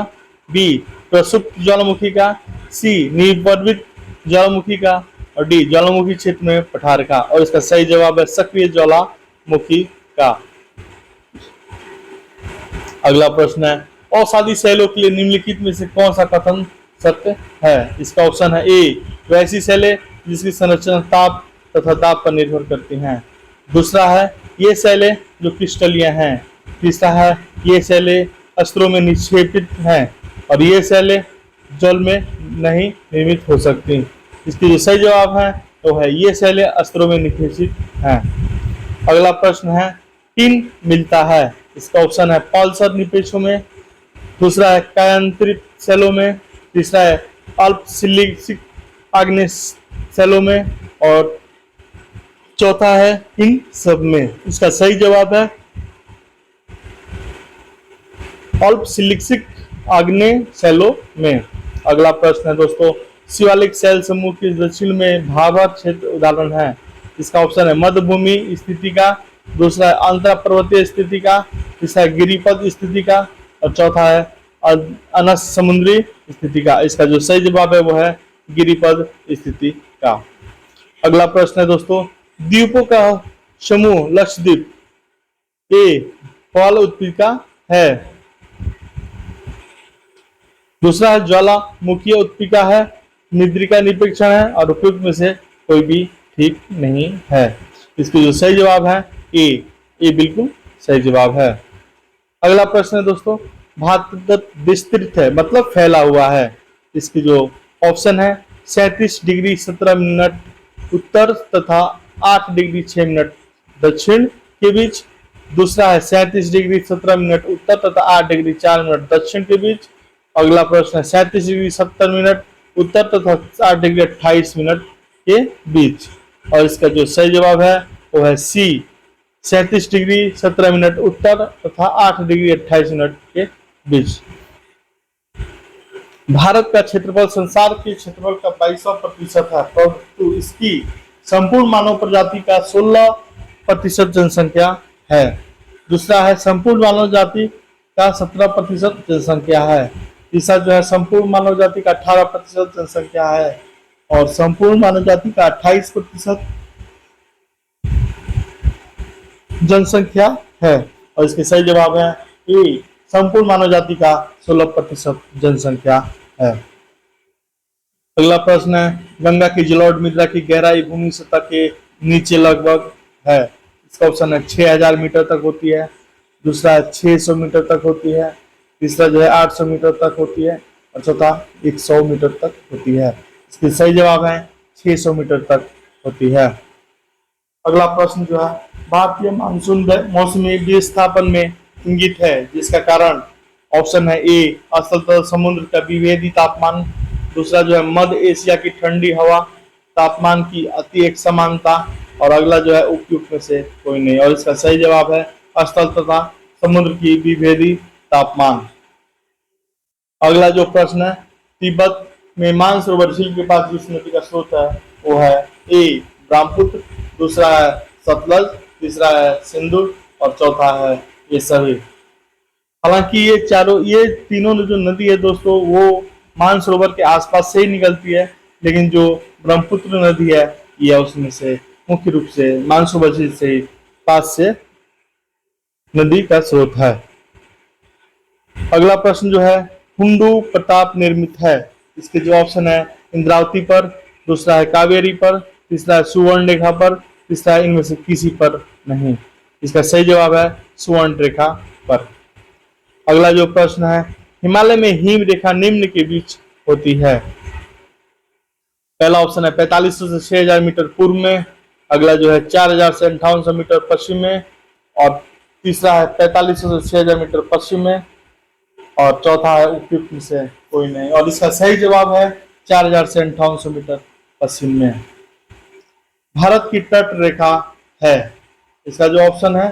बी प्रसुप्त ज्वालामुखी का, सी निर्वर्वित ज्वालामुखी का और डी ज्वालामुखी क्षेत्र में पठार का। और इसका सही जवाब है सक्रिय ज्वालामुखी का। अगला प्रश्न है, औषधि सेलों के लिए निम्नलिखित में से कौन सा कथन सत्य है। इसका ऑप्शन है ए वैसी सेलें जिसकी संरचना ताप तथा दाब पर निर्भर करती हैं, दूसरा है ये सेलें जो क्रिस्टलीय हैं, तीसरा है ये सेलें अस्त्रों में निक्षेपित हैं और ये सेलें जल में नहीं निर्मित हो सकती। इसकी जो सही जवाब है वो है ये सेलें अस्त्रों में निक्षेपित हैं। अगला प्रश्न है, टिन मिलता है। इसका ऑप्शन है पल्सर निपेशों में, दूसरा है कायांतरित सेलों में, तीसरा है अल्पसिलिसिक आग्नेय सेलों में और चौथा है इन सब में। इसका सही जवाब है अल्पसिलिसिक आग्नेय सेलों में। अगला प्रश्न है दोस्तों, शिवालिक सेल समूह के दक्षिण में भाभर क्षेत्र उदाहरण है। इसका ऑप्शन है मध्यभूमि स्थिति का, दूसरा है अंतरा पर्वतीय स्थिति का, तीसरा है गिरिपद स्थिति का और चौथा है अनस समुद्री स्थिति का। इसका जो सही जवाब है वो है गिरिपद स्थिति का। अगला प्रश्न है दोस्तों, द्वीपों का समूह लक्षद्वीप ए पाल उत्पीठिका है, दूसरा है ज्वालामुखी उत्पीठिका है, निद्रिका निरीक्षण है और उपयुक्त में से कोई भी ठीक नहीं है। इसका जो सही जवाब है ए बिल्कुल सही जवाब है। अगला प्रश्न है दोस्तों, भारत विस्तृत है मतलब फैला हुआ है। इसकी जो ऑप्शन है 37 डिग्री 17 मिनट उत्तर तथा 8 डिग्री 6 मिनट दक्षिण के बीच, दूसरा है 37 डिग्री 17 मिनट उत्तर तथा 8 डिग्री 4 मिनट दक्षिण के बीच। अगला प्रश्न है 37 डिग्री 70 मिनट उत्तर तथा 8 डिग्री 28 मिनट के बीच। और इसका जो सही जवाब है वो है सी 37 डिग्री 17 मिनट उत्तर तथा 8 डिग्री 28 मिनट के बीच। भारत का क्षेत्रफल संसार के क्षेत्रफल का 22% है, परंतु इसकी संपूर्ण मानव प्रजाति का 16% जनसंख्या है। दूसरा है संपूर्ण मानव जाति का 17% जनसंख्या है, तीसरा जो है संपूर्ण मानव जाति का 18% जनसंख्या है और संपूर्ण मानव जाति का 28% जनसंख्या है। और इसके सही जवाब है ए संपूर्ण मानव जाति का 16% जनसंख्या है। अगला प्रश्न है, गंगा की जलोढ़ मृदा की गहराई भूमि सतह के नीचे लगभग है। इसका ऑप्शन है 6000 मीटर तक होती है, दूसरा है 600 मीटर तक होती है, तीसरा जो है 800 मीटर तक होती है और चौथा 100 मीटर तक होती है। इसके सही जवाब है 600 मीटर तक होती है। अगला प्रश्न जो है, भारतीय मानसून मौसमी विस्थापन में इंगित है, जिसका कारण ऑप्शन है ए असल तल समुद्र का विभेदी तापमान, दूसरा जो है मध्य एशिया की ठंडी हवा तापमान की अति एक समानता, और अगला जो है उपयुक्त में से कोई नहीं। और इसका सही जवाब है स्थल तथा समुद्र की विभेदी तापमान। अगला जो प्रश्न है, तिब्बत में मानसरोवर झील के पास जिस नदी का स्रोत है वो है ए ब्रह्मपुत्र, दूसरा है सतलज, तीसरा है सिंधु और चौथा है ये सभी। हालांकि ये तीनों जो नदी है दोस्तों वो मानसरोवर के आसपास से ही निकलती है, लेकिन जो ब्रह्मपुत्र नदी है ये उसमें से मुख्य रूप से मानसरोवर झील से पास से नदी का स्रोत है। अगला प्रश्न जो है, हुंडू प्रताप निर्मित है। इसके जो ऑप्शन है इंद्रावती पर, दूसरा है कावेरी पर, तीसरा है सुवर्ण रेखा पर, तीसरा है इनमें से किसी पर नहीं। इसका सही जवाब है सुवर्ण रेखा पर। अगला जो प्रश्न है, हिमालय में हिम रेखा निम्न के बीच होती है। पहला ऑप्शन है 4500 से 6000 मीटर पूर्व में, अगला जो है 4000 से 5800 मीटर पश्चिम में, और तीसरा है 4500 से 6000 मीटर पश्चिम में, और चौथा है उपयुक्त में से कोई नहीं। और इसका सही जवाब है 4000 से 5800 मीटर पश्चिम में। भारत की तट रेखा है। इसका जो ऑप्शन है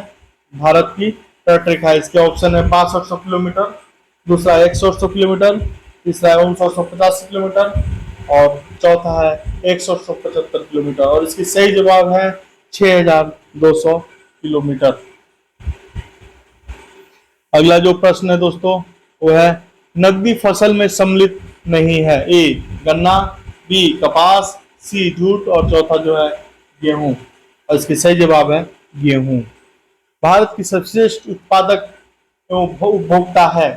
भारत की तट रेखा है, इसके ऑप्शन है 6500 किलोमीटर, दूसरा है 100 किलोमीटर, तीसरा है 950 किलोमीटर, और चौथा है 175 किलोमीटर। और इसकी सही जवाब है 6200 किलोमीटर। अगला जो प्रश्न है दोस्तों वो है, नकदी फसल में सम्मिलित नहीं है। ए गन्ना, बी कपास, सी जूट, और चौथा जो है गेहूं। और इसके सही जवाब है गेहूं। भारत की सर्वश्रेष्ठ उत्पादक एवं उपभोक्ता है।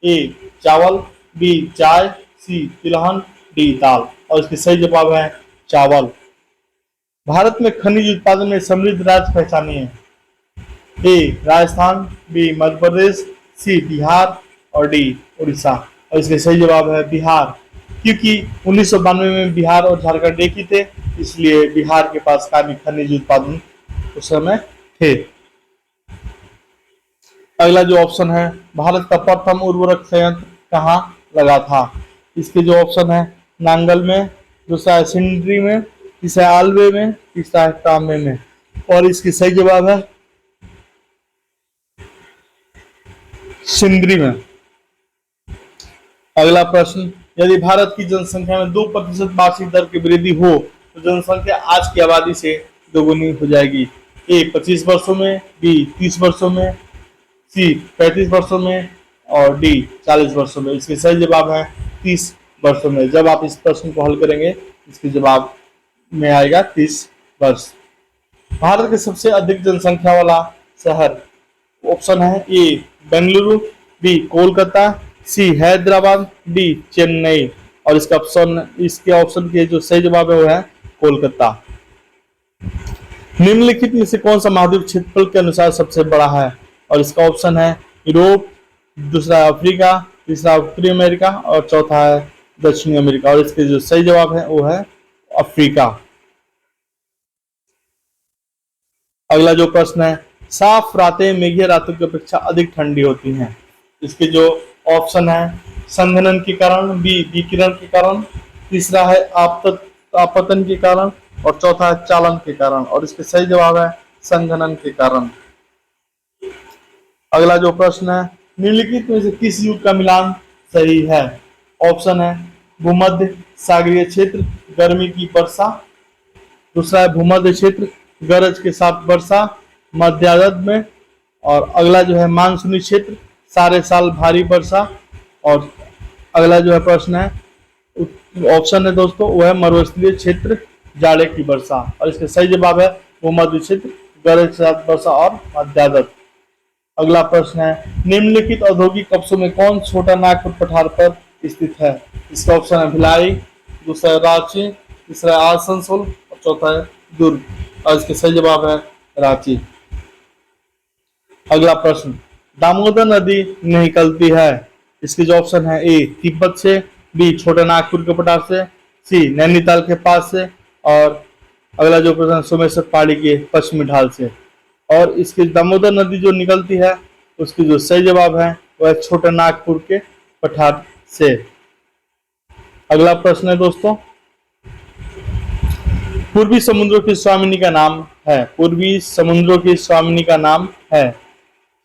ए चावल, बी चाय, सी तिलहन, डी दाल। और इसके सही जवाब है चावल। भारत में खनिज उत्पादन में समृद्ध राज्य पहचानिए। ए राजस्थान, बी मध्य प्रदेश, सी बिहार, और डी उड़ीसा। और इसके सही जवाब है बिहार, क्योंकि 1992 में बिहार और झारखंड एक ही थे, इसलिए बिहार के पास काफी खनिज उत्पादन उस समय थे। अगला जो ऑप्शन है, भारत का प्रथम उर्वरक संयंत्र कहाँ लगा था। इसके जो ऑप्शन है नांगल में, दूसरा है सिंडरी में, तीसरा है आलवे में, तीसरा है तांबे में। और इसकी सही जवाब है सिंदरी में। अगला प्रश्न, यदि भारत की जनसंख्या में 2% वार्षिक दर की वृद्धि हो तो जनसंख्या आज की आबादी से दोगुनी हो जाएगी। ए 25 वर्षों में, बी 30 वर्षों में, सी 35 वर्षों में, और डी 40 वर्षों में। इसके सही जवाब है 30 वर्षों में। जब आप इस प्रश्न को हल करेंगे इसके जवाब में आएगा 30 वर्ष। भारत के सबसे अधिक जनसंख्या वाला शहर, ऑप्शन है ए बेंगलुरु, बी कोलकाता, सी हैदराबाद, डी चेन्नई। और इसके ऑप्शन के जो सही जवाब है वो है कोलकाता। निम्नलिखित में से कौन सा महाद्वीप क्षेत्रफल के अनुसार सबसे बड़ा है। और इसका ऑप्शन है यूरोप, दूसरा है अफ्रीका, तीसरा उत्तरी अमेरिका, और चौथा है दक्षिणी अमेरिका। और इसके जो सही जवाब है वो है अफ्रीका। अगला जो प्रश्न है, साफ रातें मेघीय रातों की अपेक्षा अधिक ठंडी होती हैं। इसके जो ऑप्शन है संघनन के कारण, बी विकिरण के कारण, तीसरा है आपतन के कारण, और चौथा है चालन के कारण। और इसके सही जवाब है संघनन के कारण। अगला जो प्रश्न है, निम्नलिखित में से किस युग का मिलान सही है। ऑप्शन है भूमध्य सागरीय क्षेत्र, गर्मी की वर्षा, दूसरा है भूमध्य क्षेत्र, गरज के साथ वर्षा मध्याह्न में, और अगला जो है मानसूनी क्षेत्र, सारे साल भारी वर्षा, और अगला जो है प्रश्न है ऑप्शन है दोस्तों वो है मरुस्थलीय क्षेत्र, जाड़े की वर्षा। और इसके सही जवाब है भूमध्य क्षेत्र, गरज के साथ वर्षा और मध्याह्न। अगला प्रश्न है, निम्नलिखित औद्योगिक कस्बों में कौन छोटा नागपुर पठार पर स्थित है। इसका ऑप्शन है भिलाई, दूसरा है रांची, तीसरा है आसनसोल, और चौथा है दुर्ग। और इसके सही जवाब है रांची। अगला प्रश्न, दामोदर नदी निकलती है इसके जो ऑप्शन है ए तिब्बत से, बी छोटा नागपुर के पठार से, सी नैनीताल के पास से, और अगला जो प्रश्न सोमेश्वर पहाड़ी के पश्चिमी ढाल से। और इसकी दामोदर नदी जो निकलती है उसकी जो सही जवाब है वह छोटा नागपुर के पठार से। अगला प्रश्न है दोस्तों, पूर्वी समुद्रों की स्वामिनी का नाम है, पूर्वी समुद्रों की स्वामिनी का नाम है,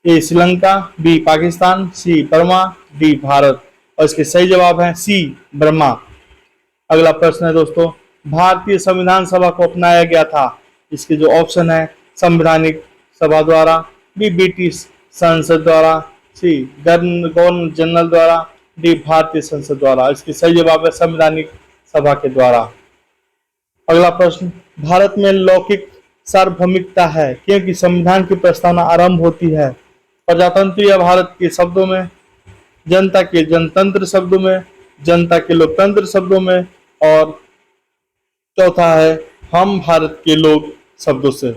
ए श्रीलंका, बी पाकिस्तान, सी बर्मा, डी भारत। और इसके सही जवाब है सी बर्मा। अगला प्रश्न है दोस्तों, भारतीय संविधान सभा को अपनाया गया था, इसके जो ऑप्शन है संवैधानिक सभा द्वारा, बी ब्रिटिश संसद द्वारा, सी गवर्नर जनरल द्वारा, डी भारतीय संसद द्वारा। इसकी सही जवाब है संवैधानिक सभा के द्वारा। अगला प्रश्न, भारत में लौकिक सार्वभौमिकता है क्योंकि संविधान की प्रस्तावना आरंभ होती है प्रजातंत्रीय भारत के शब्दों में, जनता के जनतंत्र शब्दों में, जनता के लोकतंत्र शब्दों में, और चौथा है हम भारत के लोग शब्दों से।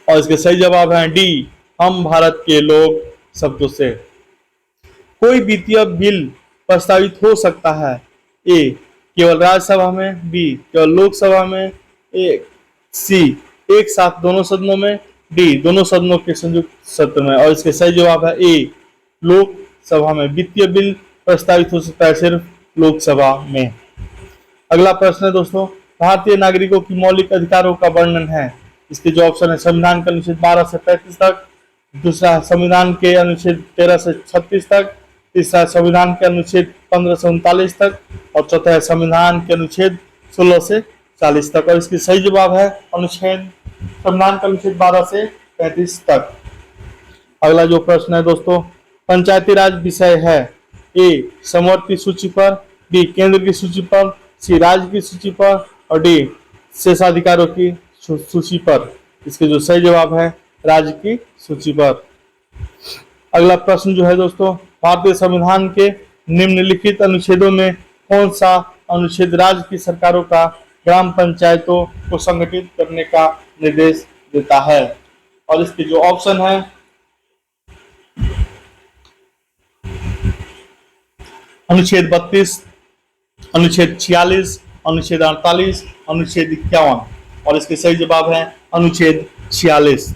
और इसके सही जवाब है डी हम भारत के लोग शब्दों से। कोई वित्तीय बिल प्रस्तावित हो सकता है, ए केवल राज्यसभा में, बी केवल लोकसभा में, सी एक साथ दोनों सदनों में, डी दोनों सदनों के संयुक्त सत्र में। और इसके सही जवाब है ए लोकसभा में। वित्तीय बिल प्रस्तावित हो सकता है सिर्फ लोकसभा में। अगला प्रश्न है दोस्तों, भारतीय नागरिकों की मौलिक अधिकारों का वर्णन है, इसके जो ऑप्शन है संविधान के अनुच्छेद 12 से 35 तक, दूसरा संविधान के अनुच्छेद 13 से 36 तक, तीसरा संविधान के अनुच्छेद 15 से 39 तक, और चौथा है संविधान के अनुच्छेद 16 से 40 तक। और इसकी सही जवाब है संविधान का अनुच्छेद 12 से 35 तक। अगला जो प्रश्न है दोस्तों, पंचायती राज विषय है, ए समवर्ती सूची पर, बी केंद्र की सूची पर, सी राज्य की सूची पर, और डी शेषाधिकारों की सूची पर। इसके जो सही जवाब है राज्य की सूची पर। अगला प्रश्न जो है दोस्तों, भारतीय संविधान के निम्नलिखित अनुच्छेदों में कौन सा अनुच्छेद राज्य की सरकारों का ग्राम पंचायतों को संगठित करने का निर्देश देता है? और इसके जो ऑप्शन है अनुच्छेद 32, अनुच्छेद 46, अनुच्छेद 48, अनुच्छेद 51। और इसके सही जवाब है अनुच्छेद 46।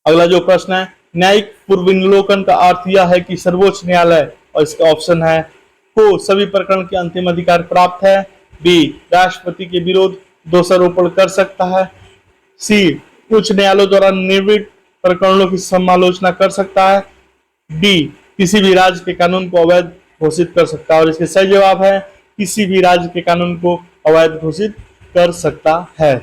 अगला जो प्रश्न है, न्यायिक पूर्वावलोकन का अर्थ यह है कि सर्वोच्च न्यायालय, और इसका ऑप्शन है को सभी प्रकरण के अंतिम अधिकार प्राप्त है, बी राष्ट्रपति के विरुद्ध दोषारोपण कर सकता है, सी उच्च न्यायालयों द्वारा निर्मित प्रकरणों की समालोचना कर सकता है, डी किसी भी राज्य के कानून को अवैध घोषित कर सकता है। और इसके सही जवाब है किसी भी राज्य के कानून को अवैध घोषित कर सकता है।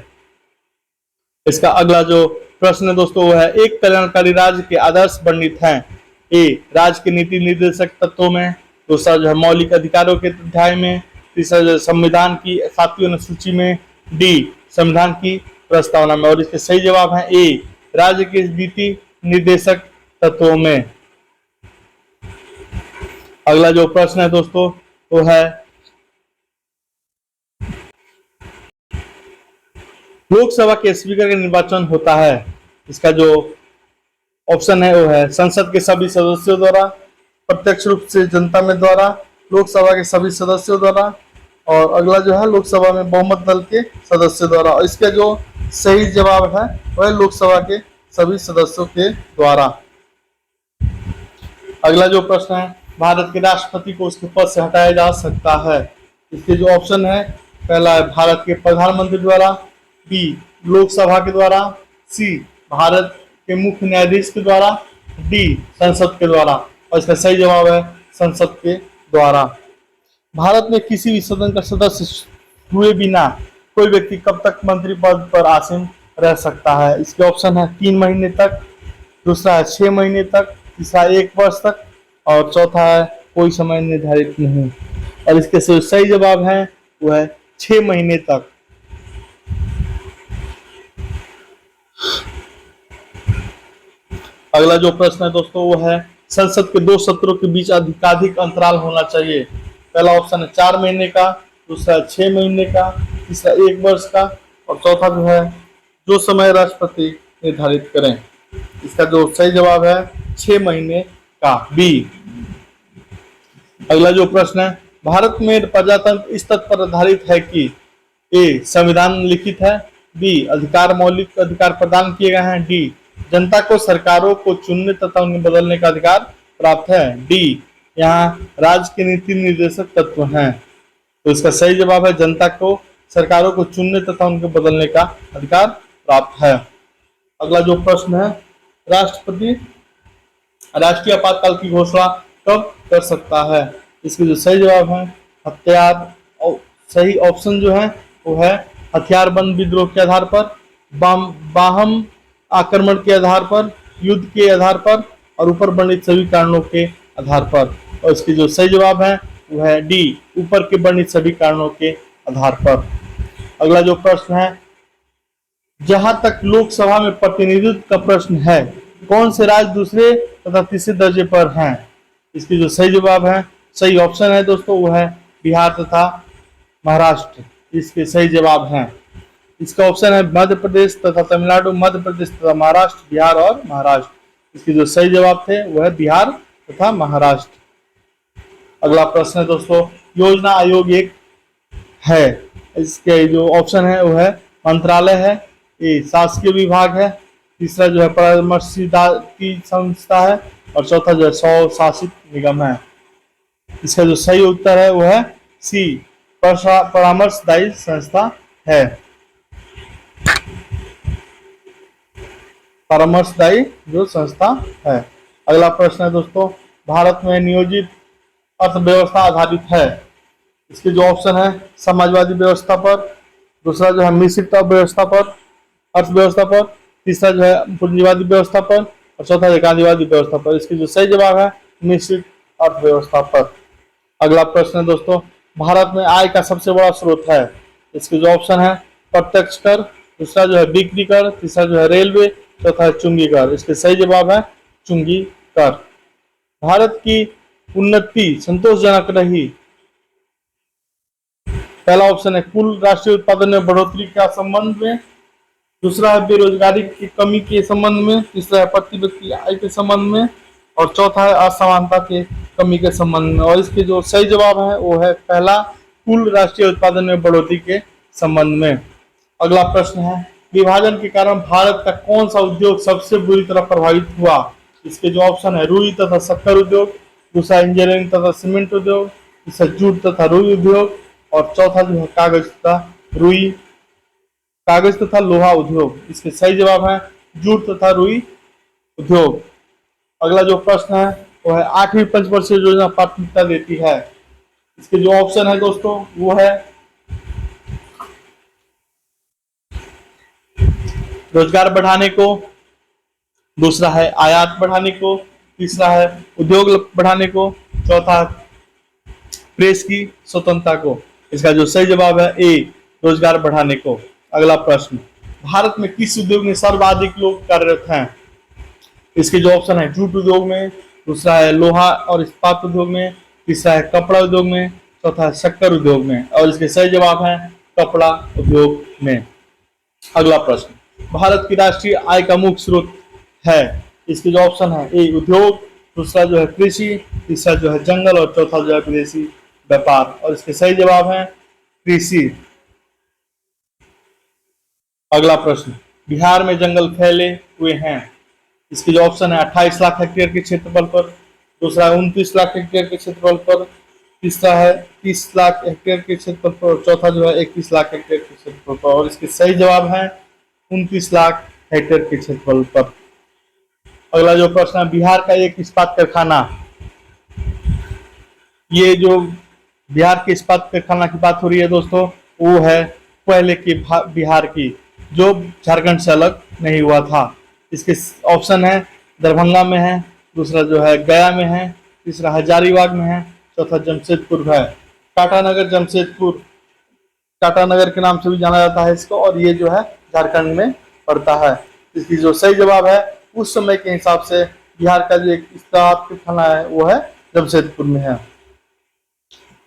इसका अगला जो प्रश्न है दोस्तों वो है, एक कल्याणकारी राज्य के आदर्श वर्णित हैं, ए राज्य के नीति निर्देशक तत्वों में, दूसरा जो है मौलिक अधिकारों के अध्याय में, तीसरा जो संविधान की 7वीं अनुसूची में, डी संविधान की प्रस्तावना में। और इसके सही जवाब है ए राज्य के नीति निर्देशक तत्वों में। अगला जो प्रश्न है दोस्तों वो है, लोकसभा के स्पीकर का निर्वाचन होता है, इसका जो ऑप्शन है वो है संसद के सभी सदस्यों द्वारा, प्रत्यक्ष रूप से जनता में द्वारा, लोकसभा के सभी सदस्यों द्वारा, और अगला जो है लोकसभा में बहुमत दल के सदस्यों द्वारा। और इसका जो सही जवाब है वह लोकसभा के सभी सदस्यों के द्वारा। अगला जो प्रश्न है, भारत के राष्ट्रपति को उसके पद से हटाया जा सकता है, इसके जो ऑप्शन है पहला है भारत के प्रधानमंत्री द्वारा, बी लोकसभा के द्वारा, सी भारत के मुख्य न्यायाधीश के द्वारा, डी संसद के द्वारा। और इसका सही जवाब है संसद के द्वारा। भारत में किसी भी सदन का सदस्य हुए बिना कोई व्यक्ति कब तक मंत्री पद पर आसीन रह सकता है? इसके ऑप्शन है 3 महीने तक, दूसरा है 6 महीने तक, तीसरा 1 वर्ष तक, और चौथा है कोई समय निर्धारित नहीं। और इसके सही जवाब है वो है 6 महीने तक। अगला जो प्रश्न है दोस्तों वो है, संसद के 2 सत्रों के बीच अधिकाधिक अंतराल होना चाहिए। पहला ऑप्शन है 4 महीने का, दूसरा 6 महीने का, तीसरा 1 वर्ष का, और चौथा जो है जो समय राष्ट्रपति निर्धारित करें। इसका जो सही जवाब है 6 महीने का, बी। अगला जो प्रश्न है, भारत में प्रजातंत्र इस तथ्य पर आधारित है कि ए संविधान लिखित है, बी अधिकार मौलिक अधिकार प्रदान किए गए हैं, डी जनता को सरकारों को चुनने तथा उन्हें बदलने का अधिकार प्राप्त है, डी यहाँ राज्य के नीति निर्देशक तत्व हैं। तो इसका सही जवाब है जनता को सरकारों को चुनने तथा उनको बदलने का अधिकार प्राप्त है। अगला जो प्रश्न है, राष्ट्रपति राष्ट्रीय आपातकाल की घोषणा कब कर सकता है? इसके जो सही जवाब है हथियार, सही ऑप्शन जो है वो है हथियारबंद विद्रोह के आधार पर, बाहम आक्रमण के आधार पर, युद्ध के आधार पर और ऊपर वर्णित सभी कारणों के आधार पर। और इसके जो सही जवाब है वो है डी ऊपर के वर्णित सभी कारणों के आधार पर। अगला जो प्रश्न है, जहां तक लोकसभा में प्रतिनिधित्व का प्रश्न है, कौन से राज्य दूसरे तथा तीसरे दर्जे पर हैं? इसकी जो सही जवाब है, सही ऑप्शन है दोस्तों वो है बिहार तथा महाराष्ट्र, इसके सही जवाब हैं। इसका ऑप्शन है मध्य प्रदेश तथा तमिलनाडु, मध्य प्रदेश तथा महाराष्ट्र, बिहार और महाराष्ट्र। इसके जो सही जवाब थे वो है बिहार तथा महाराष्ट्र। अगला प्रश्न है दोस्तों, योजना आयोग एक है, इसके जो ऑप्शन है वो है मंत्रालय है, ये शासकीय विभाग है, तीसरा जो है परामर्शदायी संस्था है और चौथा जो है स्वशासित निगम है। इसका जो सही उत्तर है वो है सी परामर्शदायी संस्था है, परामर्शदायी जो संस्था है। अगला प्रश्न है दोस्तों, भारत में नियोजित अर्थव्यवस्था आधारित है, इसके जो ऑप्शन है समाजवादी व्यवस्था पर, दूसरा जो है मिश्रित अर्थव्यवस्था पर, तीसरा जो है पूंजीवादी व्यवस्था पर और चौथा जो गांधीवादी व्यवस्था पर। इसकी जो सही जवाब है मिश्रित अर्थव्यवस्था पर। अगला प्रश्न है दोस्तों, भारत में आय का सबसे बड़ा स्रोत है, इसके जो ऑप्शन है प्रत्यक्ष कर, दूसरा जो है बिक्री कर, तीसरा जो है रेलवे, चौथा है चुंगी कर। इसके सही जवाब है चुंगी कर। भारत की उन्नति संतोषजनक रही, पहला ऑप्शन है कुल राष्ट्रीय उत्पादन में बढ़ोतरी का संबंध में, दूसरा है बेरोजगारी की कमी के संबंध में, तीसरा है प्रति व्यक्ति आय के संबंध में और चौथा है असमानता के कमी के संबंध में। और इसके जो सही जवाब है वो है पहला कुल राष्ट्रीय उत्पादन में बढ़ोतरी के संबंध में। अगला प्रश्न है, विभाजन के कारण भारत का कौन सा उद्योग सबसे बुरी तरह प्रभावित हुआ? इसके जो ऑप्शन है रुई तथा शक्कर उद्योग, दूसरा इंजीनियरिंग तथा सीमेंट उद्योग, तीसरा जूट तथा रुई उद्योग और चौथा जो है कागज तथा लोहा उद्योग। इसके सही जवाब है जूट तथा रुई उद्योग। अगला जो प्रश्न है वो है 8वीं पंचवर्षीय योजना प्राथमिकता देती है, इसके जो ऑप्शन है दोस्तों वो है रोजगार बढ़ाने को, दूसरा है आयात बढ़ाने को, तीसरा है उद्योग बढ़ाने को, चौथा प्रेस की स्वतंत्रता को। इसका जो सही जवाब है ए रोजगार बढ़ाने को। अगला प्रश्न, भारत में किस उद्योग में सर्वाधिक लोग कार्यरत हैं? इसके जो ऑप्शन है जूट उद्योग में, दूसरा है लोहा और इस्पात उद्योग में, तीसरा है कपड़ा उद्योग में, चौथा है शक्कर उद्योग में और इसके सही जवाब है कपड़ा उद्योग में। अगला प्रश्न, भारत की राष्ट्रीय आय का मुख्य स्रोत है, इसके जो ऑप्शन है ए उद्योग, दूसरा जो है कृषि, तीसरा जो है जंगल और चौथा जो है विदेशी व्यापार और इसके सही जवाब है कृषि। अगला प्रश्न, बिहार में जंगल फैले हुए हैं, इसके जो ऑप्शन है 28 लाख हेक्टेयर के क्षेत्रफल पर, दूसरा है 29 लाख हेक्टेयर के क्षेत्रफल पर, तीसरा है 30 लाख हेक्टेयर के क्षेत्रफल पर और चौथा जो है 21 लाख हेक्टेयर के क्षेत्रफल पर और इसके सही जवाब है 29 लाख हेक्टेयर के क्षेत्रफल पर। अगला जो प्रश्न है, बिहार का एक इस्पात कारखाना, ये जो बिहार के इस्पात कारखाना की बात हो रही है दोस्तों वो है पहले की बिहार की जो झारखंड से अलग नहीं हुआ था। इसके ऑप्शन है दरभंगा में है, दूसरा जो है गया में है, तीसरा हजारीबाग में है, चौथा जमशेदपुर है। टाटानगर के नाम से भी जाना जाता है इसको और ये जो है झारखंड में पड़ता है। इसकी जो सही जवाब है उस समय के हिसाब से बिहार का जो एक इस्पात कारखाना है वो है जमशेदपुर में है।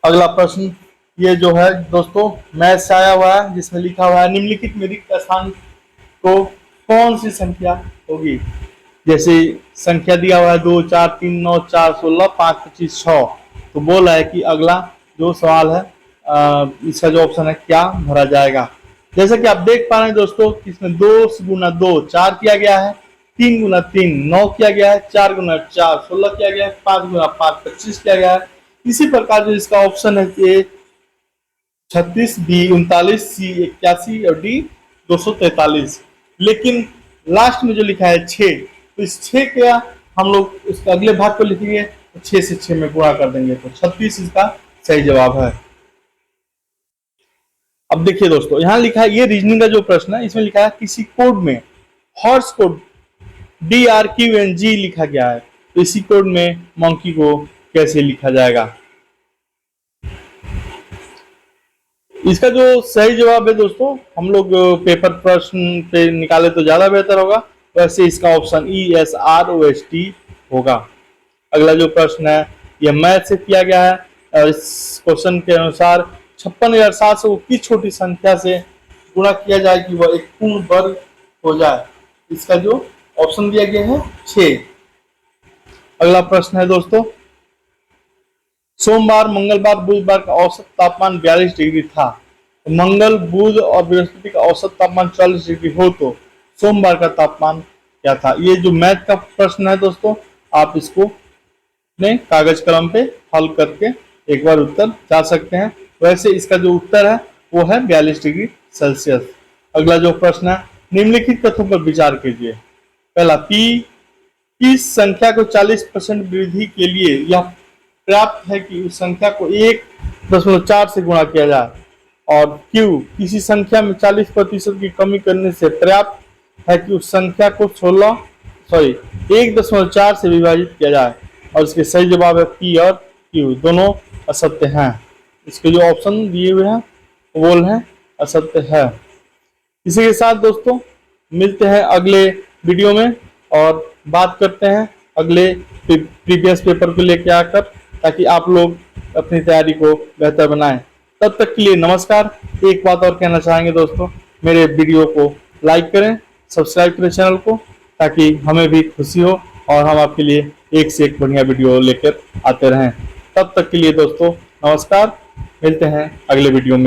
अगला प्रश्न, ये जो है दोस्तों मैथ से आया हुआ है जिसमें लिखा हुआ है निम्नलिखित में रिक्त स्थान को कौन सी संख्या होगी? जैसे संख्या दिया हुआ है 2, 4, 3, 9, 4, 16, 5, 25, 6। तो बोल रहा है कि अगला जो सवाल है इसका जो ऑप्शन है क्या भरा जाएगा। जैसा कि आप देख पा रहे हैं दोस्तों कि इसमें 2 गुना 2 4 किया गया है, 3 गुना 3 9 किया गया है, 4 गुना 4 16 किया गया है, 5 गुना 5 25 किया गया है। इसी प्रकार जो इसका ऑप्शन है कि 36, बी 39, सी 81 और डी 243। लेकिन लास्ट में जो लिखा है 6, तो इस 6 का हम लोग उसके अगले भाग को लिखेंगे तो 6 से 6 में गुणा कर देंगे, तो 36 इसका सही जवाब है। अब देखिए दोस्तों यहाँ लिखा है, ये रीजनिंग का जो प्रश्न है इसमें लिखा है किसी कोड में हॉर्स को DRQNG लिखा गया है, तो इसी कोड में मंकी को कैसे लिखा जाएगा। इसका जो सही जवाब है दोस्तों, हम लोग पेपर प्रश्न पे निकाले तो ज्यादा बेहतर होगा, वैसे इसका ऑप्शन ESROST होगा। अगला जो प्रश्न है यह मैथ से किया गया है और इस क्वेश्चन के अनुसार 56,700 को किस छोटी संख्या से गुणा किया जाए कि वह एक पूर्ण वर्ग हो जाए। इसका जो ऑप्शन दिया गया है 6। अगला प्रश्न है दोस्तों, सोमवार, मंगलवार, बुधवार का औसत तापमान 42 डिग्री था। तो मंगल, बुध और बृहस्पति का औसत तापमान 40 डिग्री हो तो सोमवार का तापमान क्या था। ये जो मैथ का प्रश्न है दोस्तों, आप इसको अपने कागज कलम पे हल करके एक बार उत्तर जा सकते हैं। वैसे इसका जो उत्तर है वो है 42 डिग्री सेल्सियस। अगला जो प्रश्न है, निम्नलिखित तथ्यों पर विचार कीजिए। पहला, की संख्या को 40% वृद्धि के लिए यह पर्याप्त है कि उस संख्या को 1.4 से गुणा किया जाए, और Q किसी संख्या में 40% की कमी करने से पर्याप्त है कि उस संख्या को 1.4 से विभाजित किया जाए। और इसके सही जवाब है P और Q दोनों असत्य हैं। इसके जो ऑप्शन दिए हुए हैं वो है असत्य है। इसी के साथ दोस्तों मिलते हैं अगले वीडियो में और बात करते हैं अगले प्रीवियस पेपर को लेकर आकर, ताकि आप लोग अपनी तैयारी को बेहतर बनाएं। तब तक के लिए नमस्कार। एक बात और कहना चाहेंगे दोस्तों, मेरे वीडियो को लाइक करें, सब्सक्राइब करें चैनल को, ताकि हमें भी खुशी हो और हम आपके लिए एक से एक बढ़िया वीडियो लेकर आते रहें। तब तक के लिए दोस्तों नमस्कार, मिलते हैं अगले वीडियो में।